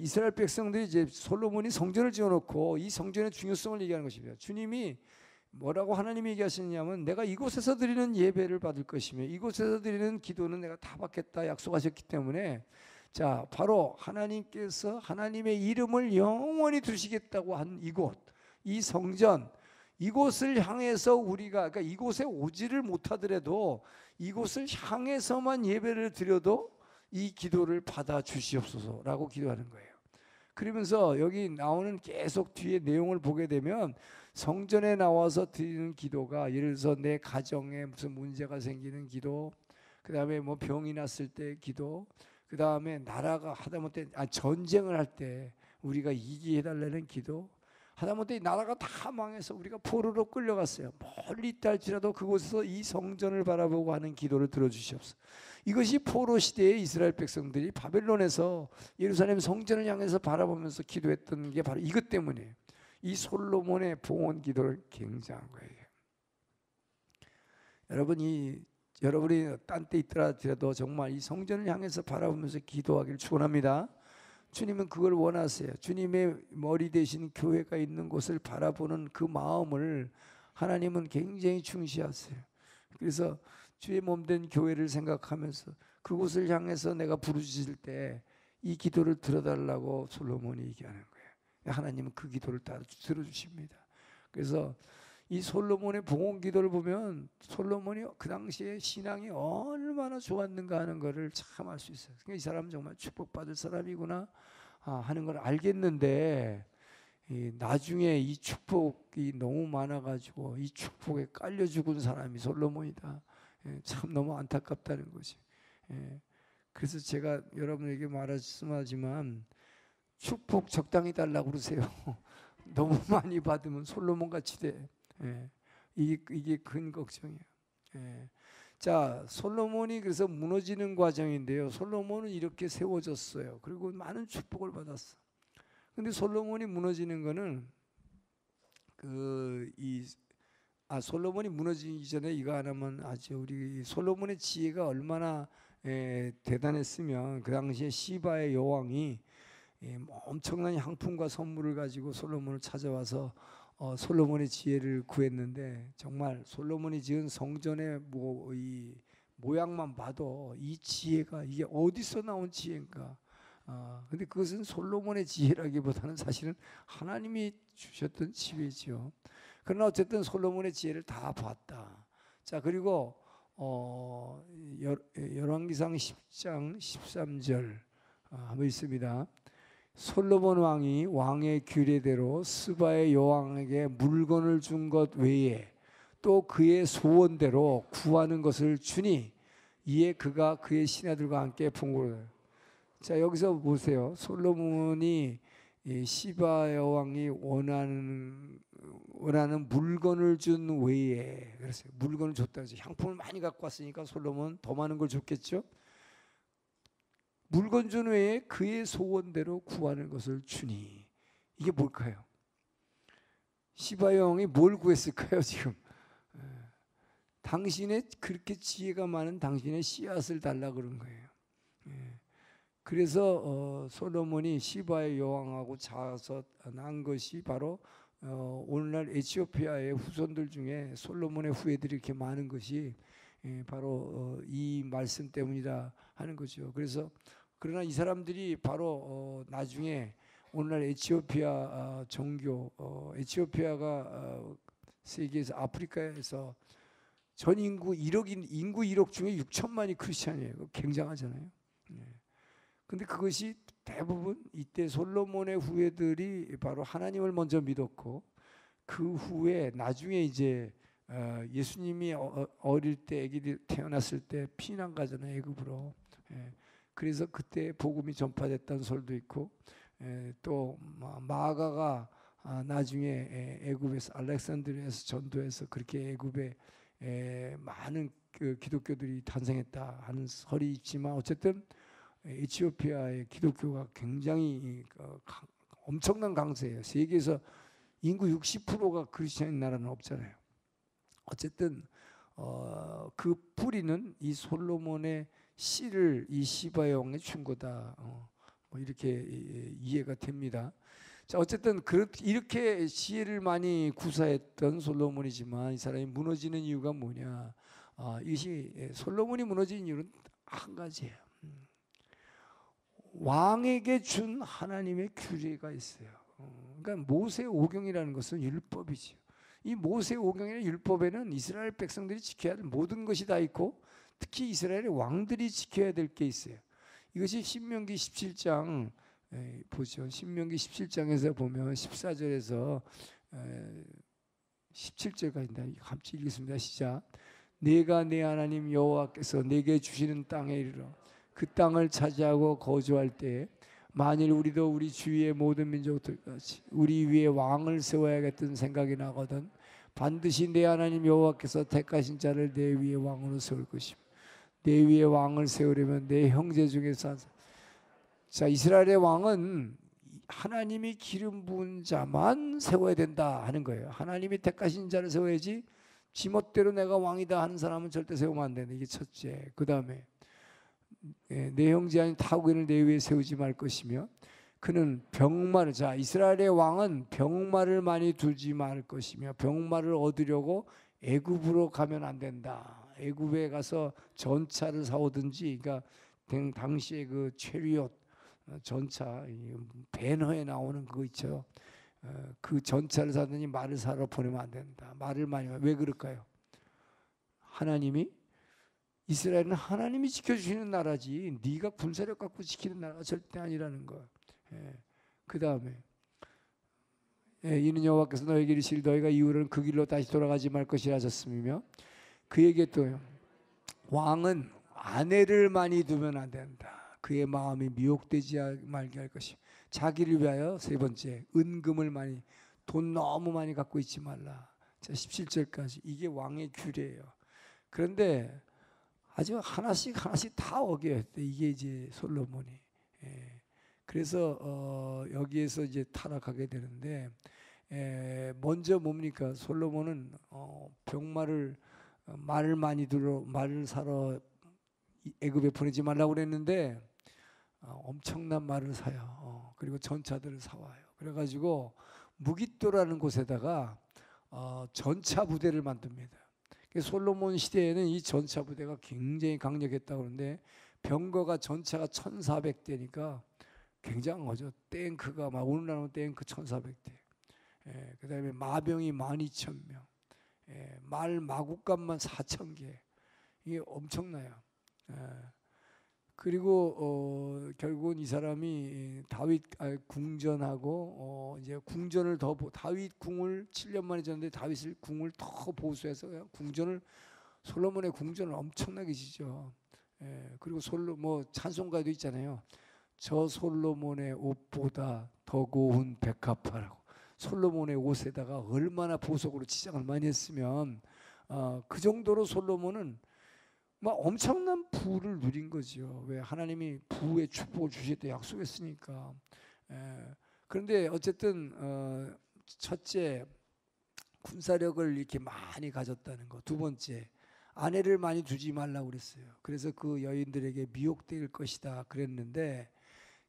[SPEAKER 2] 이스라엘 백성들이 이제 솔로몬이 성전을 지어놓고 이 성전의 중요성을 얘기하는 것입니다. 주님이 뭐라고 하나님이 얘기하시냐면 내가 이곳에서 드리는 예배를 받을 것이며 이곳에서 드리는 기도는 내가 다 받겠다 약속하셨기 때문에, 자, 바로 하나님께서 하나님의 이름을 영원히 두시겠다고 한 이곳, 이 성전, 이곳을 향해서 우리가 그러니까 이곳에 오지를 못하더라도 이곳을 향해서만 예배를 드려도 이 기도를 받아 주시옵소서라고 기도하는 거예요. 그러면서 여기 나오는 계속 뒤에 내용을 보게 되면 성전에 나와서 드리는 기도가 예를 들어서 내 가정에 무슨 문제가 생기는 기도, 그 다음에 뭐 병이 났을 때 기도, 그 다음에 나라가 하다못해 전쟁을 할 때 우리가 이기게 해달라는 기도, 하다못해 나라가 다 망해서 우리가 포로로 끌려갔어요. 멀리 있다 할지라도 그곳에서 이 성전을 바라보고 하는 기도를 들어주시옵소서. 이것이 포로 시대의 이스라엘 백성들이 바벨론에서 예루살렘 성전을 향해서 바라보면서 기도했던 게 바로 이것 때문에 이 솔로몬의 봉헌 기도를 굉장한 거예요. 여러분이 딴 데 있더라도 정말 이 성전을 향해서 바라보면서 기도하기를 축원합니다. 주님은 그걸 원하세요. 주님의 머리 대신 교회가 있는 곳을 바라보는 그 마음을 하나님은 굉장히 중시하세요. 그래서 주의 몸된 교회를 생각하면서 그곳을 향해서 내가 부르짖을 때 이 기도를 들어달라고 솔로몬이 얘기하는 거예요. 하나님은 그 기도를 다 들어주십니다. 그래서 이 솔로몬의 봉헌 기도를 보면 솔로몬이 그 당시에 신앙이 얼마나 좋았는가 하는 것을 참 알 수 있어요. 그러니까 이 사람은 정말 축복받을 사람이구나 하는 걸 알겠는데 나중에 이 축복이 너무 많아가지고 이 축복에 깔려 죽은 사람이 솔로몬이다. 참 너무 안타깝다는 거지. 그래서 제가 여러분에게 말씀하지만 축복 적당히 달라고 그러세요. 너무 많이 받으면 솔로몬 같이 돼. 이게 큰 걱정이에요. 자, 솔로몬이 그래서 무너지는 과정인데요. 솔로몬은 이렇게 세워졌어요. 그리고 많은 축복을 받았어. 근데 솔로몬이 무너지는 거는 솔로몬이 무너지기 전에 이거 하나만 하죠. 우리 솔로몬의 지혜가 얼마나 대단했으면 그 당시에 시바의 여왕이 엄청난 향품과 선물을 가지고 솔로몬을 찾아와서 솔로몬의 지혜를 구했는데 정말 솔로몬이 지은 성전의 이 모양만 봐도 이 지혜가 이게 어디서 나온 지혜인가? 근데 그것은 솔로몬의 지혜라기보다는 사실은 하나님이 주셨던 지혜죠. 그러나 어쨌든 솔로몬의 지혜를 다 봤다. 자, 그리고 열왕기상 10장 13절 한번 있습니다. 솔로몬 왕이 왕의 규례대로 스바의 여왕에게 물건을 준 것 외에 또 그의 소원대로 구하는 것을 주니 이에 그가 그의 신하들과 함께 풍부를. 자, 여기서 보세요. 솔로몬이 시바 여왕이 원하는 물건을 준 외에, 그래서 물건을 줬다. 향품을 많이 갖고 왔으니까 솔로몬 더 많은 걸 줬겠죠. 물건 준 외에 그의 소원대로 구하는 것을 주니. 이게 뭘까요? 시바 여왕이 뭘 구했을까요 지금? 당신의 그렇게 지혜가 많은 당신의 씨앗을 달라 그런 거예요. 그래서 솔로몬이 시바의 여왕하고 자서 난 것이 바로 오늘날 에티오피아의 후손들 중에 솔로몬의 후예들이 이렇게 많은 것이 바로 이 말씀 때문이다 하는 거죠. 그러나 이 사람들이 바로 나중에 오늘날 에티오피아 정교, 에티오피아가 세계에서 아프리카에서 전 인구 1억 중에 6천만이 크리스찬이에요. 굉장하잖아요. 근데 그것이 대부분 이때 솔로몬의 후예들이 바로 하나님을 먼저 믿었고 그 후에 나중에 이제 예수님이 어릴 때 아기들 태어났을 때 피난 가잖아요, 애굽으로. 그래서 그때 복음이 전파됐다는 설도 있고 또 마가가 나중에 애굽에서 알렉산드리아에서 전도해서 그렇게 애굽에 많은 그 기독교들이 탄생했다 하는 설이 있지만 어쨌든 에티오피아의 기독교가 굉장히 엄청난 강세예요. 세계에서 인구 60%가 크리스천인 나라는 없잖아요. 어쨌든 그 뿌리는 이 솔로몬의 씨를 이 시바 여왕에 준 거다. 뭐 이렇게 이해가 됩니다. 자, 어쨌든 이렇게 지혜를 많이 구사했던 솔로몬이지만 이 사람이 무너지는 이유가 뭐냐? 이것이 솔로몬이 무너진 이유는 한 가지예요. 왕에게 준 하나님의 규례가 있어요. 그러니까 모세 오경이라는 것은 율법이죠. 이 모세 오경이나 율법에는 이스라엘 백성들이 지켜야 할 모든 것이 다 있고 특히 이스라엘의 왕들이 지켜야 될 게 있어요. 이것이 신명기 17장 보죠. 신명기 17장에서 보면 14절에서 17절까지입니다. 같이 읽겠습니다. 시작. 내가 내 하나님 여호와께서 내게 주시는 땅에 이르러 그 땅을 차지하고 거주할 때 만일 우리도 우리 주위의 모든 민족들같이 우리 위에 왕을 세워야겠다는 생각이 나거든 반드시 내 하나님 여호와께서 택하신 자를 내 위에 왕으로 세울 것이며 내 위에 왕을 세우려면 내 형제 중에서 자 이스라엘의 왕은 하나님이 기름 부은 자만 세워야 된다 하는 거예요. 하나님이 택하신 자를 세워야지 지멋대로 내가 왕이다 하는 사람은 절대 세우면 안 된다. 이게 첫째. 그 다음에 내 형제 아닌 타국인을 내 위에 세우지 말 것이며 그는 병마를 자 이스라엘의 왕은 병마를 많이 두지 말 것이며 병마를 얻으려고 애굽으로 가면 안 된다. 애굽에 가서 전차를 사오든지 그러니까 당시에 그 체리옷 전차 배너에 나오는 그거 있죠. 그 전차를 사더니 말을 사러 보내면 안 된다. 말을 많이 왜 그럴까요? 하나님이 이스라엘은 하나님이 지켜주시는 나라지 네가 군사력 갖고 지키는 나라가 절대 아니라는 거. 그 다음에 이는 여호와께서 너에게 이르시되 너희가 이후로는 그 길로 다시 돌아가지 말 것이라 하셨으며 그에게 또 왕은 아내를 많이 두면 안 된다. 그의 마음이 미혹되지 말게 할 것이 자기를 위하여 세 번째 은금을 많이 돈 너무 많이 갖고 있지 말라. 자 17절까지 이게 왕의 규례예요. 그런데 아주 하나씩 다 어겨요. 이게 이제 솔로몬이. 그래서 여기에서 이제 타락하게 되는데 먼저 뭡니까? 솔로몬은 병마를 말을 많이 들어 말을 사러 애굽에 보내지 말라고 그랬는데 엄청난 말을 사요. 그리고 전차들을 사와요. 그래가지고 무깃도라는 곳에다가 전차 부대를 만듭니다. 솔로몬 시대에는 이 전차 부대가 굉장히 강력했다고 그러는데 병거가 전차가 1,400대니까 굉장한 거죠. 탱크가 막 오늘날은 탱크 1,400대. 그 다음에 마병이 12,000명. 말 마구간만 4,000개. 이게 엄청나요. 그리고 결국은 이 사람이 다윗 궁전하고 이제 궁전을 더 다윗 궁을 7년 만에 졌는데 다윗을 궁을 더 보수해서 궁전을 솔로몬의 궁전을 엄청나게 지죠. 그리고 뭐 찬송가도 있잖아요. 저 솔로몬의 옷보다 더 고운 백합화라고. 솔로몬의 옷에다가 얼마나 보석으로 치장을 많이 했으면 그 정도로 솔로몬은 막 엄청난 부를 누린 거죠. 왜 하나님이 부의 축복을 주시겠다 약속했으니까. 그런데 어쨌든 첫째 군사력을 이렇게 많이 가졌다는 거. 두 번째 아내를 많이 두지 말라고 그랬어요. 그래서 그 여인들에게 미혹될 것이다 그랬는데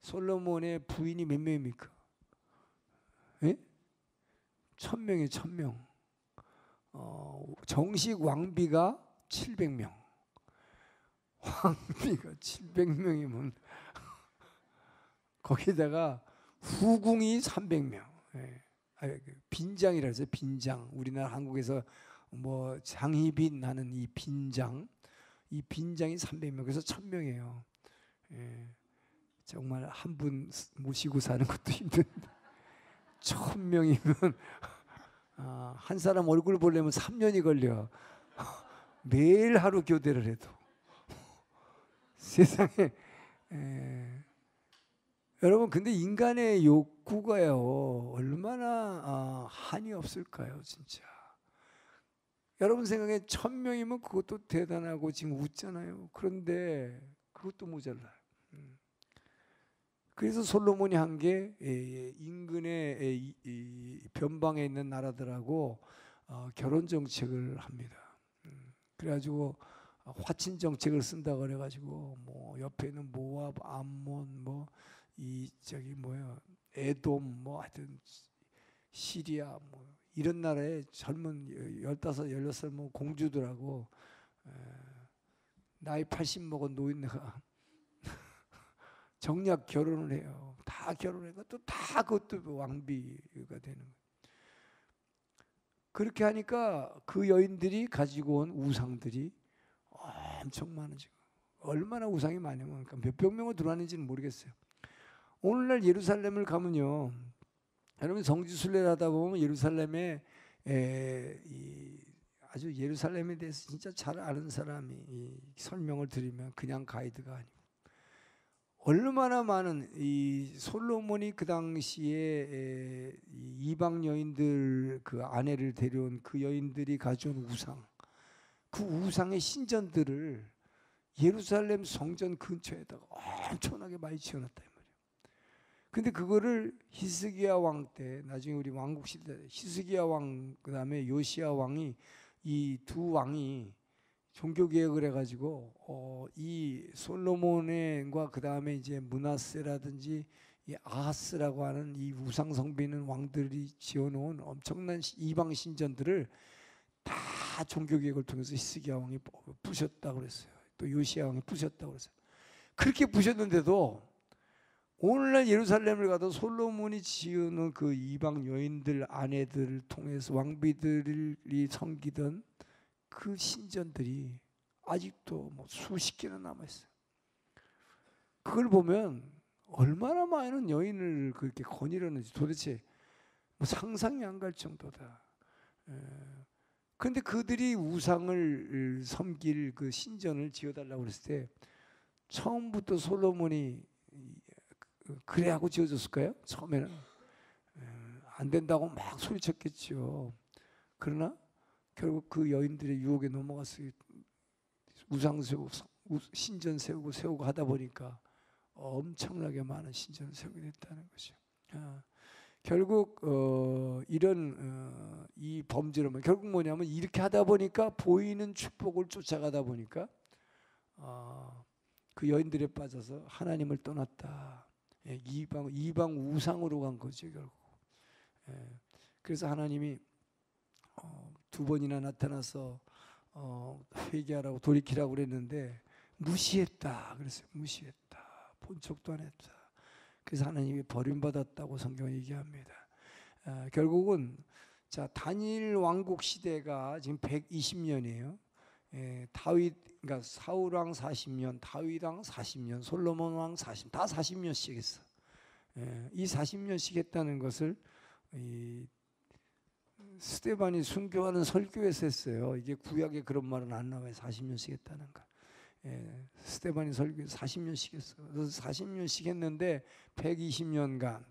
[SPEAKER 2] 솔로몬의 부인이 몇 명입니까? 1,000명이에요. 1,000명. 정식 왕비가 700명. 왕비가 700명이면 거기다가 후궁이 300명. 빈장이라 해서 빈장. 우리나라 한국에서 뭐 장희빈 하는 이 빈장. 이 빈장이 300명. 그래서 1,000명이에요. 정말 한 분 모시고 사는 것도 힘든데 1,000명이면 한 사람 얼굴 보려면 3년이 걸려. 매일 하루 교대를 해도. 세상에 여러분 근데 인간의 욕구가요 얼마나 한이 없을까요 진짜. 여러분 생각에 1,000명이면 그것도 대단하고 지금 웃잖아요. 그런데 그것도 모자라요. 그래서 솔로몬이 한 게 인근의 변방에 있는 나라들하고 결혼 정책을 합니다. 그래가지고 화친 정책을 쓴다 그래가지고 뭐 옆에는 모압, 암몬, 뭐 이 저기 뭐야 에돔, 뭐 하여튼 시리아 뭐 이런 나라에 젊은 15, 16살 뭐 공주들하고 나이 80 먹은 노인네가 정략 결혼을 해요. 다 결혼해가 또 다 그것도 왕비가 되는 거예요. 그렇게 하니까 그 여인들이 가지고 온 우상들이 엄청 많아지고, 얼마나 우상이 많으면 몇백 명을 들어왔는지는 모르겠어요. 오늘날 예루살렘을 가면요, 여러분 성지순례를 하다 보면 예루살렘에 아주 예루살렘에 대해서 진짜 잘 아는 사람이 이 설명을 드리면 그냥 가이드가 아니고, 얼마나 많은 이 솔로몬이 그 당시에 이 이방 여인들 그 아내를 데려온 그 여인들이 가져온 우상, 그 우상의 신전들을 예루살렘 성전 근처에다가 엄청나게 많이 지어놨다 이 말이에요. 근데 그거를 히스기야 왕 때, 나중에 우리 왕국 시대 히스기야 왕 그다음에 요시야 왕이, 이 두 왕이 종교 개혁을 해가지고 이 솔로몬과 그 다음에 이제 므낫세라든지 이 아하스라고 하는 이 우상 성비는 왕들이 지어놓은 엄청난 이방 신전들을 다 종교 개혁을 통해서 히스기야 왕이 부셨다고 그랬어요. 또 요시야 왕이 부셨다고 그랬어요. 그렇게 부셨는데도 오늘날 예루살렘을 가도 솔로몬이 지은 그 이방 여인들 아내들을 통해서 왕비들이 섬기던 그 신전들이 아직도 뭐 수십 개나 남아 있어요. 그걸 보면 얼마나 많은 여인을 그렇게 거느렸는지 도대체 뭐 상상이 안 갈 정도다. 그런데 그들이 우상을 섬길 그 신전을 지어달라고 그랬을 때 처음부터 솔로몬이 그래 하고 지어줬을까요? 처음에는 안 된다고 막 소리쳤겠죠. 그러나 결국 그 여인들의 유혹에 넘어가서 우상 세우고 신전 세우고 하다 보니까 엄청나게 많은 신전을 세우게 됐다는 거죠. 결국 이런 이 범죄로만 결국 뭐냐면 이렇게 하다 보니까 보이는 축복을 쫓아가다 보니까 그 여인들에 빠져서 하나님을 떠났다. 이방 우상으로 간 거죠 결국. 그래서 하나님이 두 번이나 나타나서 회개하라고 돌이키라고 그랬는데 무시했다 그랬어요. 무시했다. 본 척도 안 했다. 그래서 하나님이 버림받았다고 성경은 얘기합니다. 결국은 자 다니엘 왕국 시대가 지금 120년이에요. 다윗 그러니까 사울 왕 40년, 다윗 왕 40년, 솔로몬 왕 40, 다 40년씩 했어. 이 40년씩 했다는 것을 이 스데반이 순교하는 설교에서 했어요. 이게 구약에 그런 말은 안 나와요. 40년씩 했다는 거. 스데반이 설교 40년씩 했어요. 그래서 40년씩 했는데 120년간.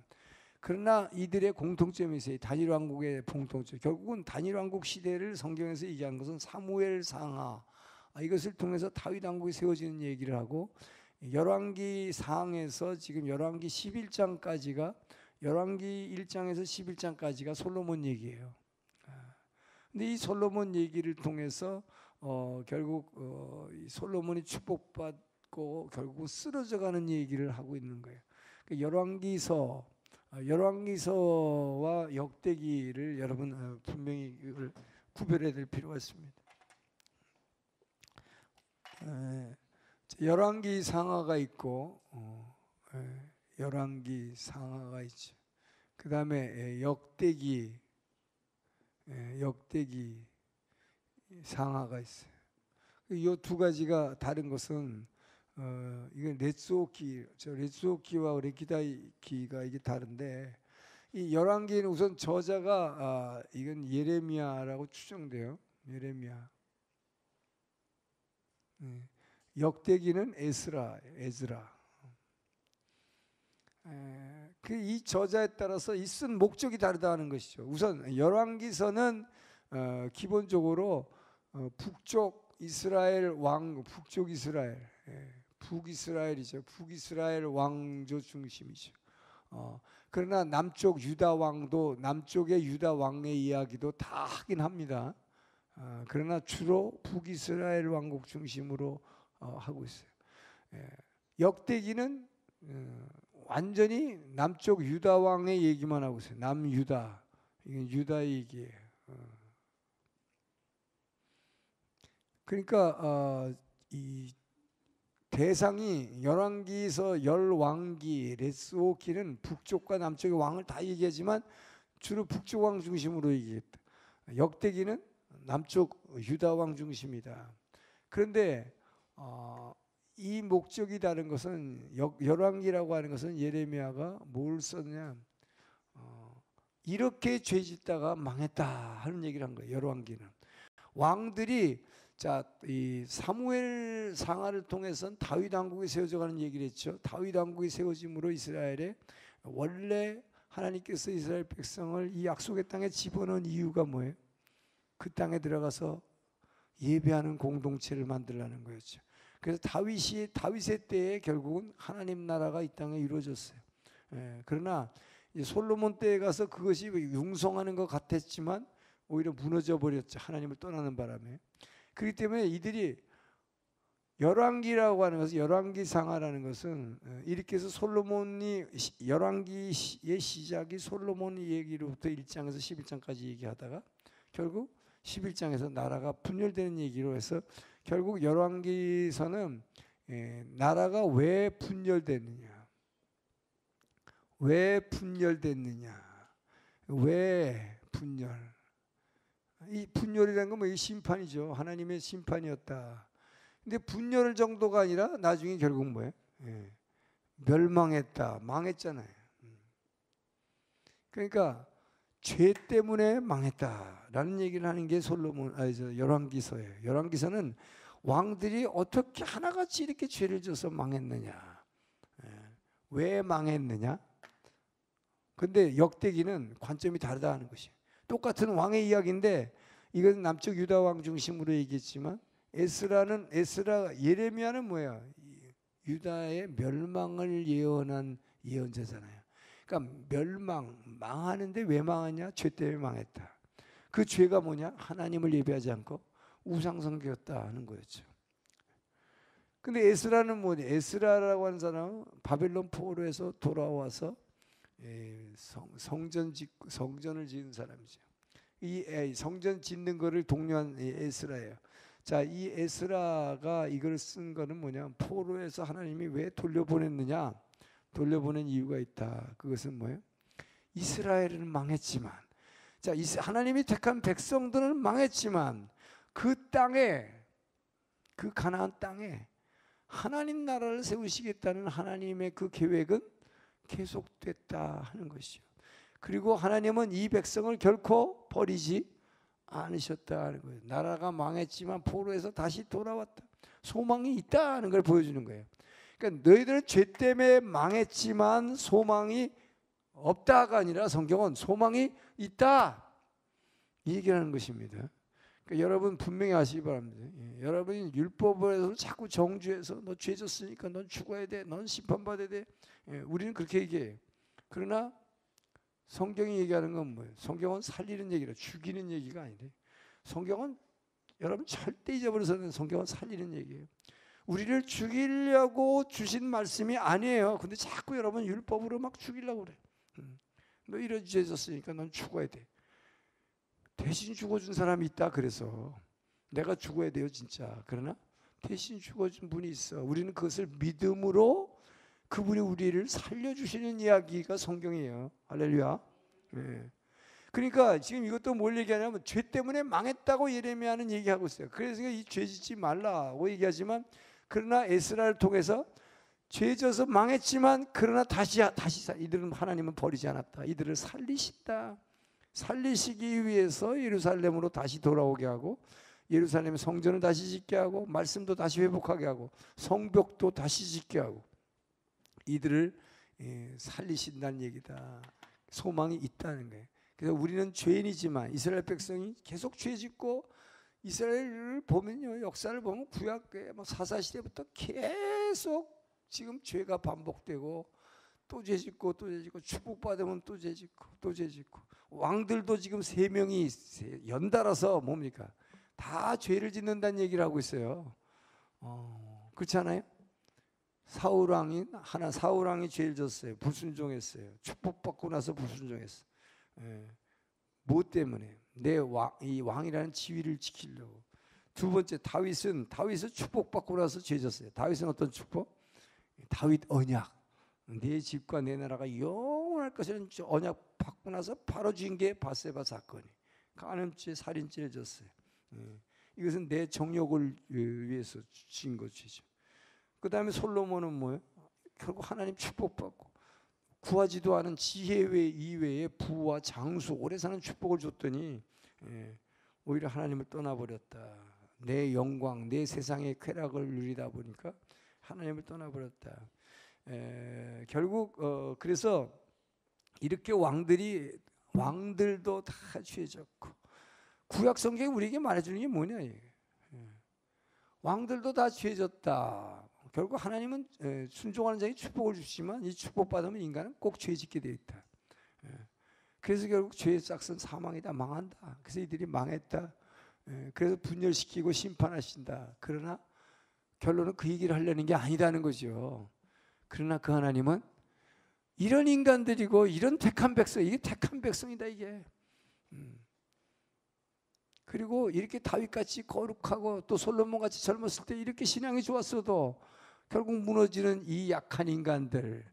[SPEAKER 2] 그러나 이들의 공통점이 있어요. 단일 왕국의 공통점. 결국은 단일 왕국 시대를 성경에서 얘기한 것은 사무엘 상하. 이것을 통해서 다윗 왕국이 세워지는 얘기를 하고, 열왕기 상에서 지금 열왕기 11장까지가 열왕기 1장에서 11장까지가 솔로몬 얘기예요. 근데 이 솔로몬 얘기를 통해서 결국 솔로몬이 축복받고 결국 쓰러져가는 얘기를 하고 있는 거예요. 열왕기서와 역대기를 여러분 분명히 이걸 구별해야 될 필요가 있습니다. 열왕기 상하가 있고 열왕기 상하가 있죠. 그 다음에 역대기 상하가 있어요. 이 두 가지가 다른 것은 이건 레츠오키와 레키다이키가 이게 다른데, 이 열왕기는 우선 저자가 이건 예레미야라고 추정돼요. 예레미야. 역대기는 에즈라. 그 이 저자에 따라서 이 쓴 목적이 다르다는 것이죠. 우선 열왕기서는 기본적으로 북쪽 이스라엘 왕, 북쪽 이스라엘, 북이스라엘이죠. 북이스라엘 왕조 중심이죠. 그러나 남쪽 유다 왕도, 남쪽의 유다 왕의 이야기도 다 하긴 합니다. 그러나 주로 북이스라엘 왕국 중심으로 하고 있어요. 역대기는 완전히 남쪽 유다 왕의 얘기만 하고 있어요. 남유다, 이건 유다의 얘기예요. 그러니까 이 대상이 열왕기에서 열왕기 레스오키는 북쪽과 남쪽의 왕을 다 얘기하지만 주로 북쪽 왕 중심으로 얘기했다. 역대기는 남쪽 유다 왕 중심이다. 그런데 이 목적이 다른 것은 열왕기라고 하는 것은 예레미야가 뭘 썼냐? 이렇게 죄짓다가 망했다 하는 얘기를 한 거예요. 열왕기는 왕들이 이 사무엘 상하를 통해서는 다윗 왕국이 세워져 가는 얘기를 했죠. 다윗 왕국이 세워짐으로 이스라엘에 원래 하나님께서 이스라엘 백성을 이 약속의 땅에 집어넣은 이유가 뭐예요? 그 땅에 들어가서 예배하는 공동체를 만들라는 거였죠. 그래서 다윗의 때에 결국은 하나님 나라가 이 땅에 이루어졌어요. 그러나 솔로몬 때에 가서 그것이 융성하는 것 같았지만 오히려 무너져 버렸죠. 하나님을 떠나는 바람에. 그렇기 때문에 이들이 열왕기라고 하는 것은, 열왕기상하라는 것은 이렇게 해서 솔로몬이 열왕기의 시작이 솔로몬 얘기로부터 1장에서 11장까지 얘기하다가 결국 11장에서 나라가 분열되는 얘기로 해서 결국 열왕기서는 나라가 왜 분열됐느냐, 왜 분열. 이 분열이라는 건 뭐 심판이죠. 하나님의 심판이었다. 근데 분열 정도가 아니라 나중에 결국 뭐예요? 멸망했다, 망했잖아요. 그러니까 죄 때문에 망했다라는 얘기를 하는 게 열왕기서예요. 열왕기서는 왕들이 어떻게 하나같이 이렇게 죄를 져서 망했느냐, 왜 망했느냐. 근데 역대기는 관점이 다르다 하는 것이에요. 똑같은 왕의 이야기인데 이건 남쪽 유다 왕 중심으로 얘기했지만 예레미야는 뭐야? 유다의 멸망을 예언한 예언자잖아요. 그러니까 망하는데 왜 망하냐? 죄 때문에 망했다. 그 죄가 뭐냐? 하나님을 예배하지 않고 우상 숭배였다 하는 거였죠. 근데 에스라는 뭐냐? 에스라라고 하는 사람은 바벨론 포로에서 돌아와서 성전을 지은 사람이죠. 이 성전 짓는 거를 독려한 에스라예요. 자, 이 에스라가 이걸 쓴 거는 뭐냐? 포로에서 하나님이 왜 돌려보냈느냐? 돌려보낸 이유가 있다. 그것은 뭐예요? 이스라엘은 망했지만, 자, 하나님이 택한 백성들은 망했지만 그 땅에, 그 가나안 땅에 하나님 나라를 세우시겠다는 하나님의 그 계획은 계속됐다 하는 것이죠. 그리고 하나님은 이 백성을 결코 버리지 않으셨다 하는 거예요. 나라가 망했지만 포로에서 다시 돌아왔다. 소망이 있다는 걸 보여주는 거예요. 그러니까 너희들은 죄 때문에 망했지만 소망이 없다가 아니라 성경은 소망이 있다 이 얘기하는 것입니다. 그러니까 여러분 분명히 아시기 바랍니다. 여러분이 율법에서 자꾸 정죄해서 너 죄졌으니까 넌 죽어야 돼, 넌 심판받아야 돼. 우리는 그렇게 얘기해요. 그러나 성경이 얘기하는 건 뭐예요? 성경은 살리는 얘기라, 죽이는 얘기가 아니래. 성경은 여러분 절대 잊어버려서는 성경은 살리는 얘기예요. 우리를 죽이려고 주신 말씀이 아니에요. 근데 자꾸 여러분 율법으로 막 죽이려고 그래. 너 이런 죄 졌으니까 넌 죽어야 돼. 대신 죽어준 사람이 있다. 그래서 내가 죽어야 돼요 진짜. 그러나 대신 죽어준 분이 있어. 우리는 그것을 믿음으로 그분이 우리를 살려주시는 이야기가 성경이에요. 할렐루야. 네. 그러니까 지금 이것도 뭘 얘기하냐면 죄 때문에 망했다고 예레미야는 얘기하고 있어요. 그래서 이 죄 짓지 말라고 얘기하지만 그러나 에스라를 통해서 죄 져서 망했지만 그러나 다시 이들은 하나님은 버리지 않았다. 이들을 살리시기 위해서 예루살렘으로 다시 돌아오게 하고 예루살렘의 성전을 다시 짓게 하고 말씀도 다시 회복하게 하고 성벽도 다시 짓게 하고 이들을 살리신다는 얘기다. 소망이 있다는 거예요. 그래서 우리는 죄인이지만 이스라엘 백성이 계속 죄 짓고 이스라엘을 보면요, 역사를 보면 구약의 사사시대부터 계속 지금 죄가 반복되고 또 죄 짓고 또 죄 짓고 축복받으면 또 죄 짓고 또 죄 짓고 왕들도 지금 3명이 연달아서 뭡니까? 다 죄를 짓는다는 얘기를 하고 있어요. 그렇지 않아요? 사울왕이 죄를 졌어요. 불순종했어요. 축복받고 나서 불순종했어요. 뭐 때문에? 이 왕이라는 지위를 지키려고. 두 번째 다윗은 축복받고 나서 죄 졌어요. 다윗은 어떤 축복? 다윗 언약. 내 집과 내 나라가 영원할 것이라는 언약 받고 나서 바로 주인 게 바세바 사건이. 간음죄, 살인죄를 졌어요. 이것은 내 정욕을 위해서 진 것이죠. 그 다음에 솔로몬은 뭐예요? 결국 하나님 축복받고 구하지도 않은 지혜 이외에 부와 장수, 오래 사는 축복을 줬더니 오히려 하나님을 떠나버렸다. 내 영광, 내 세상의 쾌락을 누리다 보니까 하나님을 떠나버렸다. 결국 그래서 이렇게 왕들도 다 죄졌고, 구약 성경이 우리에게 말해주는 게 뭐냐 이게. 왕들도 다 죄졌다. 결국 하나님은 순종하는 자에게 축복을 주시지만 이 축복 받으면 인간은 꼭 죄짓게 돼 있다. 그래서 결국 죄의 짝은 사망이다, 망한다. 그래서 이들이 망했다. 그래서 분열시키고 심판하신다. 그러나 결론은 그 얘기를 하려는 게 아니다는 거죠. 그러나 그 하나님은 이런 인간들이고 이런 택한 백성, 이게 택한 백성이다 이게. 그리고 이렇게 다윗같이 거룩하고 또 솔로몬같이 젊었을 때 이렇게 신앙이 좋았어도 결국 무너지는 이 약한 인간들,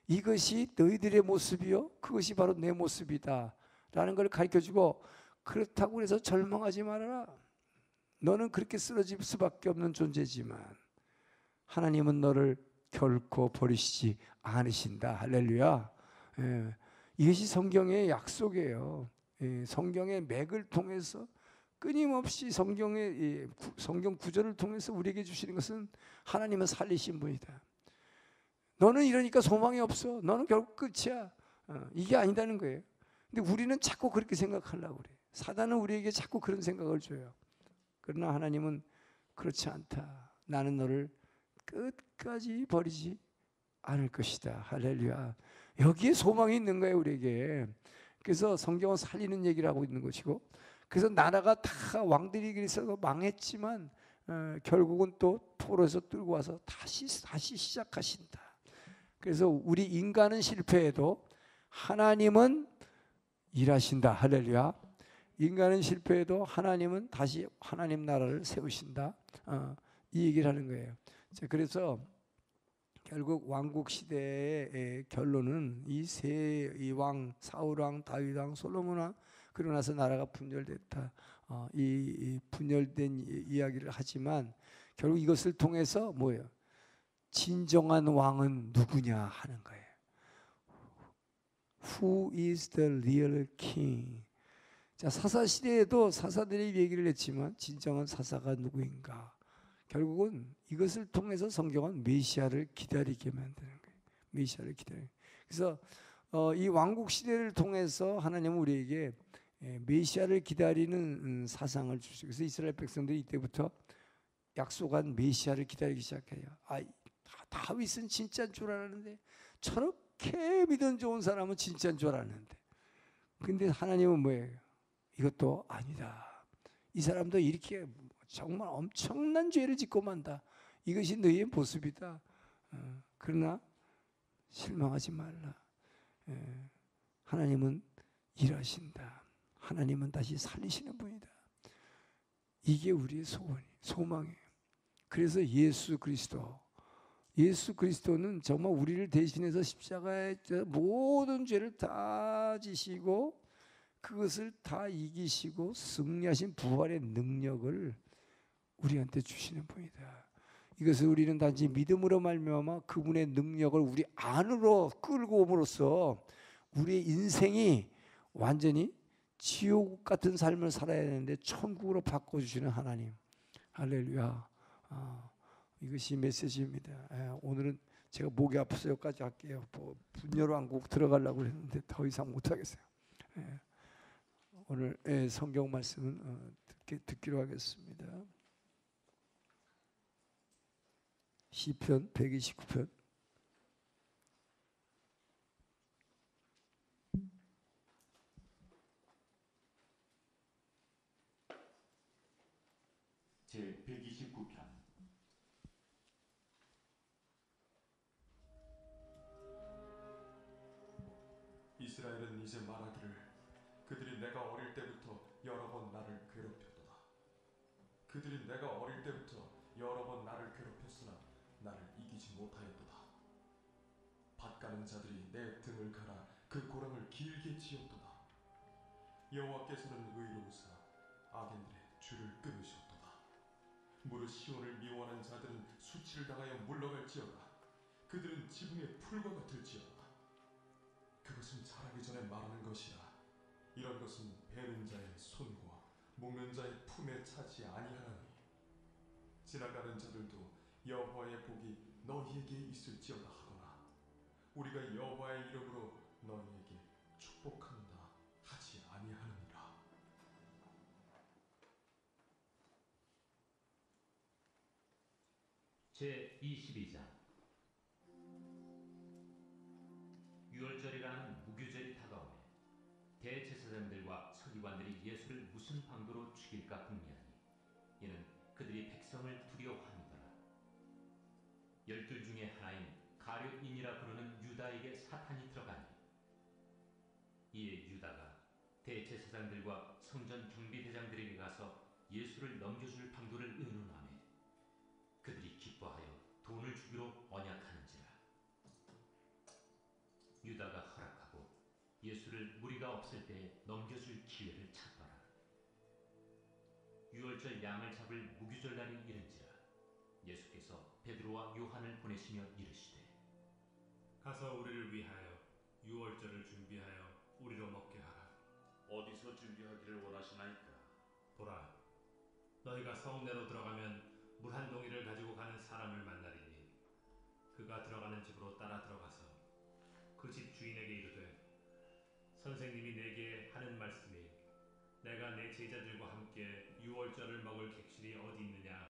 [SPEAKER 2] 이것이 너희들의 모습이요, 그것이 바로 내 모습이다 라는 걸 가르쳐주고, 그렇다고 해서 절망하지 말아라. 너는 그렇게 쓰러질 수밖에 없는 존재지만 하나님은 너를 결코 버리시지 않으신다. 할렐루야. 이것이 성경의 약속이에요. 성경의 맥을 통해서 끊임없이 성경 구절을 통해서 우리에게 주시는 것은 하나님은 살리신 분이다. 너는 이러니까 소망이 없어. 너는 결국 끝이야. 이게 아니다는 거예요. 근데 우리는 자꾸 그렇게 생각하려고 그래. 사단은 우리에게 자꾸 그런 생각을 줘요. 그러나 하나님은 그렇지 않다. 나는 너를 끝까지 버리지 않을 것이다. 할렐루야. 여기에 소망이 있는 거예요, 우리에게. 그래서 성경은 살리는 얘기를 하고 있는 것이고, 그래서 나라가 다 왕들이 그래서 망했지만 결국은 또 포로에서 끌고 와서 다시 시작하신다. 그래서 우리 인간은 실패해도 하나님은 일하신다. 할렐루야. 인간은 실패해도 하나님은 다시 하나님 나라를 세우신다. 이 얘기를 하는 거예요. 그래서 결국 왕국 시대의 결론은 이 세 왕, 사울 왕, 다윗 왕, 솔로몬 왕, 그러고 나서 나라가 분열됐다. 이 분열된 이야기를 하지만 결국 이것을 통해서 뭐예요? 진정한 왕은 누구냐 하는 거예요. Who is the real king? 자, 사사 시대에도 사사들이 얘기를 했지만 진정한 사사가 누구인가? 결국은 이것을 통해서 성경은 메시아를 기다리게 만드는 거예요. 메시아를 기다리는. 그래서 이 왕국 시대를 통해서 하나님은 우리에게 메시아를 기다리는 사상을 주시고, 그래서 이스라엘 백성들이 이때부터 약속한 메시아를 기다리기 시작해요. 다윗은 진짜인 줄 알았는데, 저렇게 믿음 좋은 사람은 진짜인 줄 알았는데, 근데 하나님은 뭐예요? 이것도 아니다. 이 사람도 이렇게 정말 엄청난 죄를 짓고 만다. 이것이 너희의 모습이다. 그러나 실망하지 말라. 하나님은 일하신다. 하나님은 다시 살리시는 분이다. 이게 우리의 소망이에요. 그래서 예수 그리스도는 정말 우리를 대신해서 십자가에 모든 죄를 다 지시고 그것을 다 이기시고 승리하신 부활의 능력을 우리한테 주시는 분이다. 이것을 우리는 단지 믿음으로 말미암아 그분의 능력을 우리 안으로 끌고 옴으로써 우리의 인생이 완전히 지옥 같은 삶을 살아야 되는데 천국으로 바꿔주시는 하나님. 할렐루야. 이것이 메시지입니다. 오늘은 제가 목이 아파서 여기까지 할게요. 분열왕국 들어가려고 했는데 더 이상 못하겠어요. 오늘 성경 말씀은 듣기로 하겠습니다. 시편 129편.
[SPEAKER 3] 제 129편. 이스라엘은 이제 말하기를 그들이 내가 어릴 때부터 여러 번 나를 괴롭혔도다. 그들이 내가 어릴 때부터 여러 번 나를 괴롭혔으나 나를 이기지 못하였도다. 밭가는 자들이 내 등을 갈아 그 고랑을 길게 지었도다. 여호와께서는 의로우사 악인들의 줄을 끊으셨도다. 무릇 시온을 미워하는 자들은 수치를 당하여 물러갈지어다. 그들은 지붕의 풀과 같을지어다. 그것은 자라기 전에 말하는 것이라. 이런 것은 베는 자의 손과 묶는 자의 품에 차지 아니하나니 지나가는 자들도 여호와의 복이 너희에게 있을지어다 하거나 우리가 여호와의 이름으로 너희에게 축복한다 하지 아니하느니라.
[SPEAKER 4] 제 22장 유월절이라는 무교절이 다가오매 대제사장들과 서기관들이 예수를 무슨 방도로 죽일까 궁리하니 이는 그들이 백성을 두려워함이더라. 12 중에 하나인 가룟인이라 부르는 유다에게 사탄이 들어가니 이에 유다가 대제사장들과 성전 경비대장들에게 가서 예수를 넘겨줄 방도를 의논하며 그들이 기뻐하여 돈을 주기로 언약하는지라. 유다가 허락하고 예수를 무리가 없을 때에 넘겨줄 기회를 찾더라. 유월절 양을 잡을 무교절날이 이른지라. 예수께서 베드로와 요한을 보내시며 이르시되
[SPEAKER 5] 가서 우리를 위하여 유월절을 준비하여 우리로 먹게 하라.
[SPEAKER 6] 어디서 준비하기를 원하시나이까?
[SPEAKER 5] 보라, 너희가 성내로 들어가면 물 한 동이를 가지고 가는 사람을 만나리니 그가 들어가는 집으로 따라 들어가서 그 집 주인에게 이르되 선생님이 내게 하는 말씀이 내가 내 제자들과 함께 유월절을 먹을 객실이 어디 있느냐